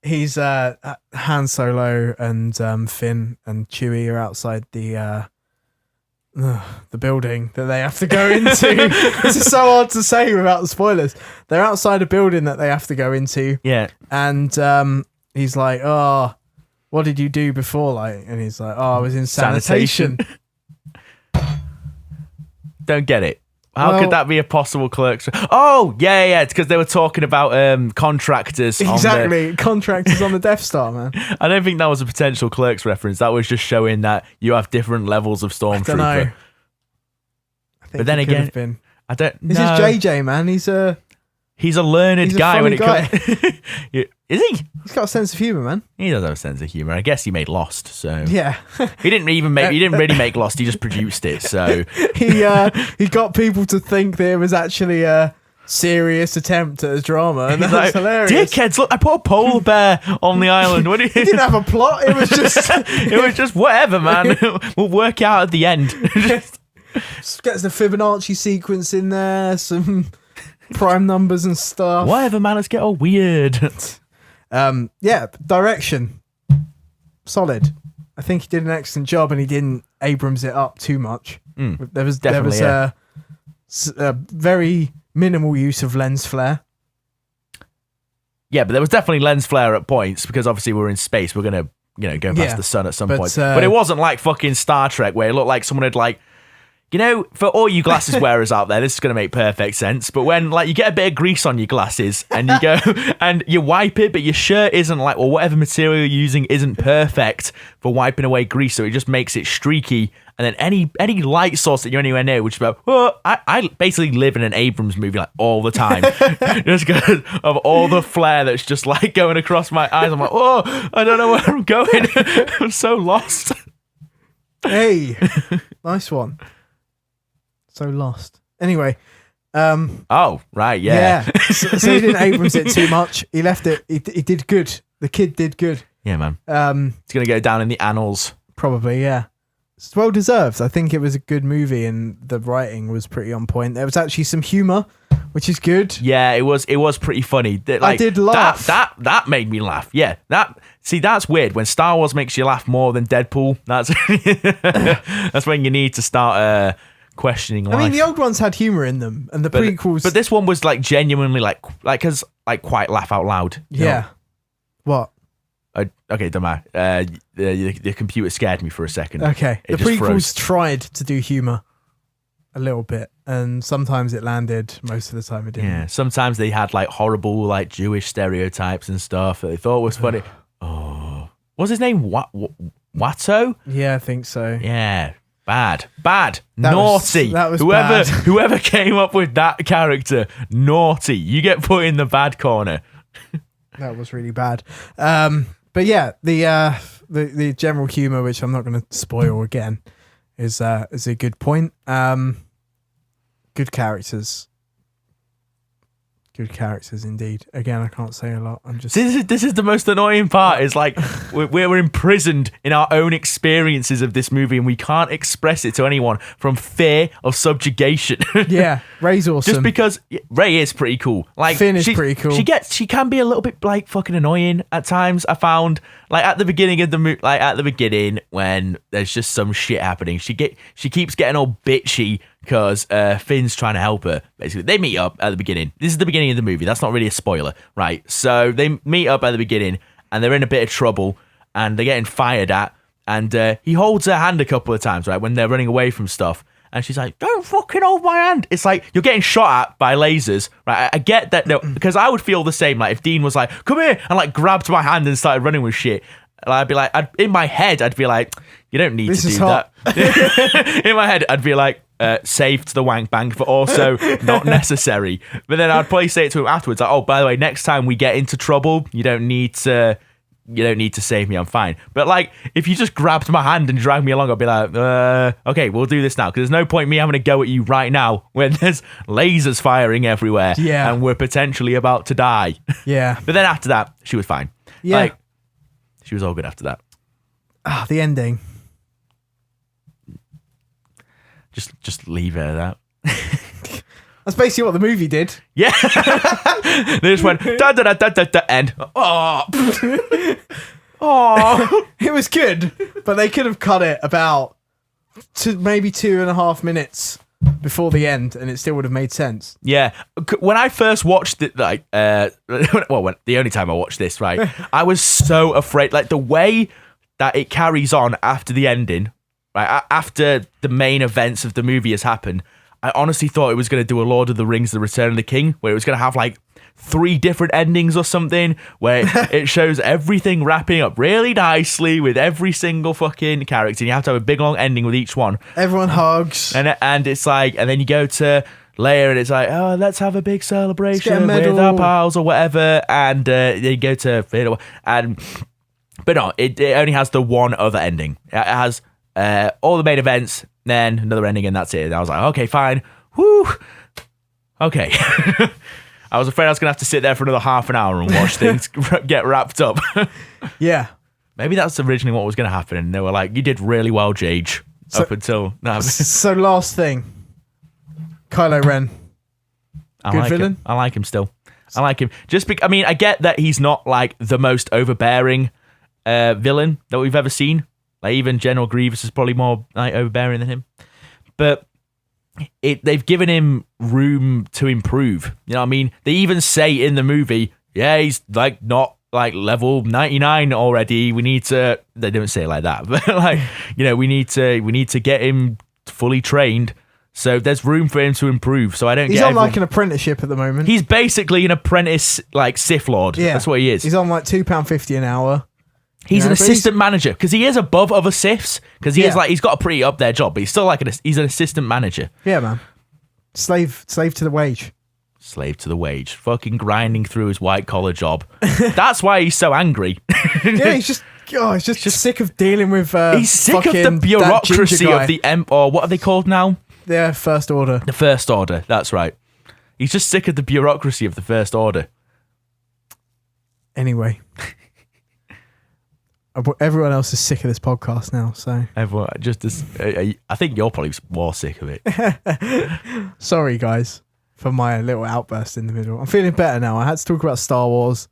he's Han Solo and Finn and Chewie are outside the building that they have to go into. This is so hard to say without the spoilers. They're outside a building that they have to go into. Yeah. And he's like, "Oh, what did you do before?" Like, and he's like, "Oh, I was in sanitation." Don't get it. How could that be a possible Clerks? Oh, yeah. It's because they were talking about contractors. Exactly. Contractors on the Death Star, man. I don't think that was a potential Clerks reference. That was just showing that you have different levels of Stormtrooper. I don't know. I think but then again, been. I don't know. This is JJ, man. He's a learned guy when it comes. Is he? He's got a sense of humor, man. He does have a sense of humor. I guess he made Lost, so yeah. He didn't really make Lost. He just produced it. So he got people to think that it was actually a serious attempt at a drama, and that's hilarious. Dickheads! Look, I put a polar bear on the island. What he didn't have a plot. It was just whatever, man. We'll work out at the end. Just gets the Fibonacci sequence in there, some prime numbers and stuff. Whatever, man. Let's get all weird. Yeah, direction. Solid. I think he did an excellent job, and he didn't Abrams it up too much. There was a very minimal use of lens flare. Yeah, but there was definitely lens flare at points because obviously we're in space. We're gonna go past the sun at some point. But it wasn't like fucking Star Trek where it looked like someone had for all you glasses wearers out there, this is going to make perfect sense. But when you get a bit of grease on your glasses and you go and you wipe it, but your shirt isn't whatever material you're using isn't perfect for wiping away grease, so it just makes it streaky. And then any light source that you're anywhere near, which is about, I basically live in an Abrams movie all the time, just because of all the flare that's just going across my eyes. I'm like, I don't know where I'm going. I'm so lost. Hey, nice one. So lost. Anyway. Oh, right, yeah. So he didn't Abrams it too much. He left it. He did good. The kid did good. Yeah, man. It's going to go down in the annals. Probably, yeah. It's well deserved. I think it was a good movie and the writing was pretty on point. There was actually some humor, which is good. Yeah, it was pretty funny. I did laugh. That made me laugh. Yeah. That's weird. When Star Wars makes you laugh more than Deadpool, that's when you need to start questioning life. I mean, the old ones had humor in them, and the prequels. But this one was genuinely because quite laugh out loud. Yeah. Know? What? Okay, don't matter. The computer scared me for a second. Okay, the prequels froze. tried to do humor a little bit, and sometimes it landed. Most of the time, it didn't. Yeah, sometimes they had horrible Jewish stereotypes and stuff that they thought was funny. Oh, what's his name? Watto? Yeah, I think so. Yeah. Bad, naughty. That was bad. Whoever came up with that character, naughty. You get put in the bad corner. That was really bad. But yeah, the general humor, which I'm not going to spoil again, is a good point. Good characters. Good characters indeed. Again, I can't say a lot. I'm just. This is the most annoying part. Is we're imprisoned in our own experiences of this movie, and we can't express it to anyone from fear of subjugation. Yeah, Rey's awesome. Just because Rey is pretty cool. Finn is pretty cool. She can be a little bit fucking annoying at times. I found at the beginning of the movie, at the beginning when there's just some shit happening. She keeps getting all bitchy because Finn's trying to help her. Basically, they meet up at the beginning. This is the beginning of the movie. That's not really a spoiler, right? So they meet up at the beginning, and they're in a bit of trouble, and they're getting fired at. And he holds her hand a couple of times, right, when they're running away from stuff. And she's like, "Don't fucking hold my hand." It's like you're getting shot at by lasers, right? I get that, no, because I would feel the same. If Dean was like, "Come here," and grabbed my hand and started running with shit. I'd be like, in my head, I'd be like, "You don't need to do that." In my head, I'd be like, safe to the wank bank, but also not necessary. But then I'd probably say it to him afterwards, like, oh, by the way, next time we get into trouble, you don't need to save me, I'm fine. But like, if you just grabbed my hand and dragged me along, I'd be like, okay, we'll do this now, because there's no point me having a go at you right now when there's lasers firing everywhere, and we're potentially about to die. Yeah. But then after that, she was fine. Yeah. Like, she was all good after that. The ending. Just leave it at that. That's basically what the movie did. Yeah. They just went, da da da da da da, end. Oh. Oh. It was good, but they could have cut it about maybe 2.5 minutes before the end, and it still would have made sense. Yeah. When I first watched it, like, the only time I watched this, right, I was so afraid. Like, the way that it carries on after the ending, right, after the main events of the movie has happened, I honestly thought it was going to do a Lord of the Rings, The Return of the King, where it was going to have like 3 different endings or something, where it shows everything wrapping up really nicely with every single fucking character. And you have to have a big long ending with each one. Everyone hugs. And it's like, and then you go to Leia and it's like, oh, let's have a big celebration with our pals or whatever. And you go to Vader, but no, it only has the one other ending. It has all the main events, then another ending, and that's it. And I was like, okay, fine. Whoo. Okay. I was afraid I was going to have to sit there for another half an hour and watch things get wrapped up. Yeah. Maybe that's originally what was going to happen. And they were like, you did really well, Jage. Up until now. So last thing. Kylo Ren. Good villain? I like him still. I like him. I mean, I get that he's not like the most overbearing villain that we've ever seen. Like, even General Grievous is probably more like overbearing than him. But they've given him room to improve. You know what I mean? They even say in the movie, yeah, he's like not like level 99 already. We need to, they don't say it like that, but like, you know, we need to get him fully trained. So there's room for him to improve. So I don't He's on like an apprenticeship at the moment. He's basically an apprentice, like Sith Lord. Yeah. That's what he is. He's on like £2.50 an hour. He's an assistant manager because he is above other Siths because he's got a pretty up there job, but he's still like he's an assistant manager. Yeah, man. Slave to the wage. Slave to the wage. Fucking grinding through his white collar job. That's why he's so angry. Yeah, he's just sick of dealing with. He's sick of the bureaucracy of the or what are they called now? Yeah, First Order. The First Order. That's right. He's just sick of the bureaucracy of the First Order. Anyway. Everyone else is sick of this podcast now, so everyone I think you're probably more sick of it. Sorry, guys, for my little outburst in the middle. I'm feeling better now. I had to talk about Star Wars,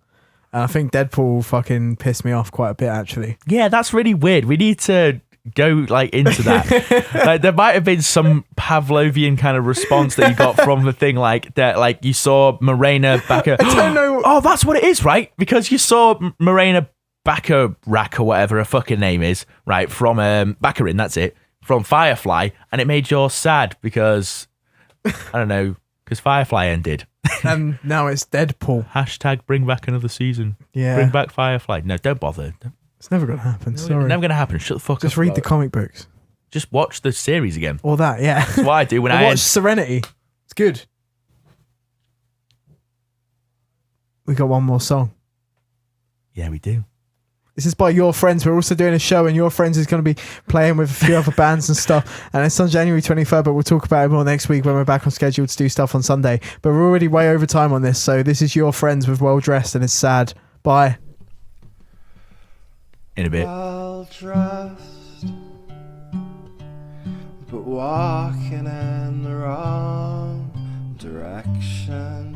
and I think Deadpool fucking pissed me off quite a bit, actually. Yeah, that's really weird. We need to go like into that. Like, there might have been some Pavlovian kind of response that you got from the thing, like that. Like you saw Morena Baccarin. I don't know. Oh, that's what it is, right? Because you saw Morena Baccarin or whatever her fucking name is, right, from Baccarin, that's it, from Firefly, and it made yours sad because, I don't know, because Firefly ended. And now it's Deadpool. # bring back another season. Yeah. Bring back Firefly. No, don't bother. It's never going to happen, sorry. Never going to happen. Shut the fuck up. Just read the comic books. Just watch the series again. Or that, yeah. That's what I do when I watch Serenity. It's good. We got one more song. Yeah, we do. This is by Your Friends. We're also doing a show, and Your Friends is going to be playing with a few other bands and stuff. And it's on January 23rd, but we'll talk about it more next week when we're back on schedule to do stuff on Sunday. But we're already way over time on this, so this is Your Friends with Well Dressed, and it's sad. Bye. In a bit. Well dressed, but walking in the wrong direction.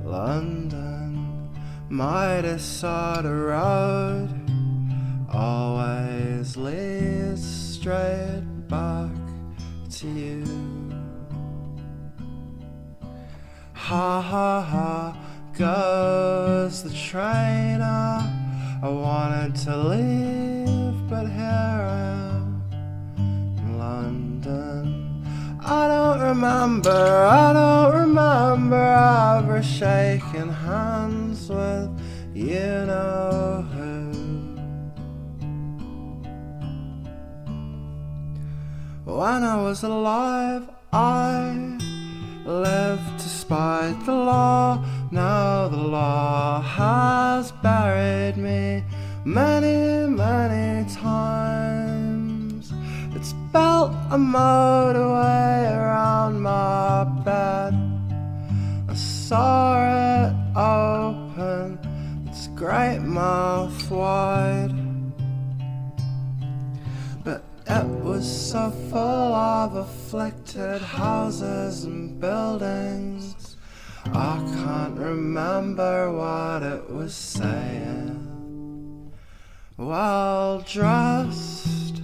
London, mighty sort of road, always leads straight back to you. Ha ha ha, goes the trainer. I wanted to leave, but here I am in London. I don't remember ever shaking hands with you know who. When I was alive, I lived despite the law. Now the law has buried me many, many times. It's built a motorway around my bed. I saw it open, its great mouth wide. But it was so full of afflicted houses and buildings, I can't remember what it was saying. Well dressed,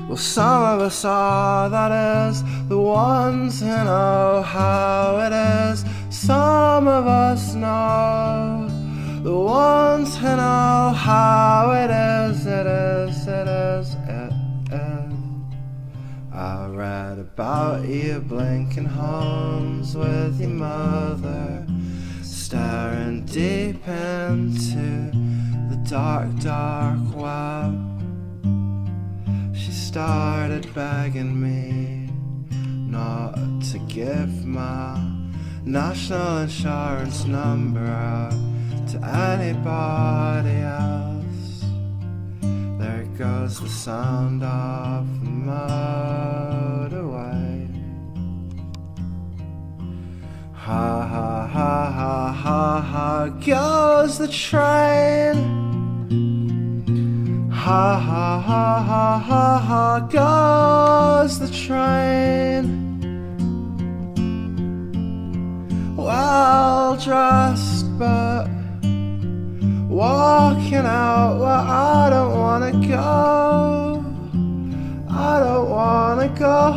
well some of us are, that is, the ones who know how it is. Some of us know, the ones who know how it is, it is, it is, it is. I read about you blinking homes with your mother, staring deep into the dark, dark web. She started begging me not to give my national insurance number out to anybody else. There goes the sound of the motorway. Ha ha ha ha ha ha goes the train. Ha ha ha ha ha ha goes the train. Well dressed but walking out where I don't wanna go. I don't wanna go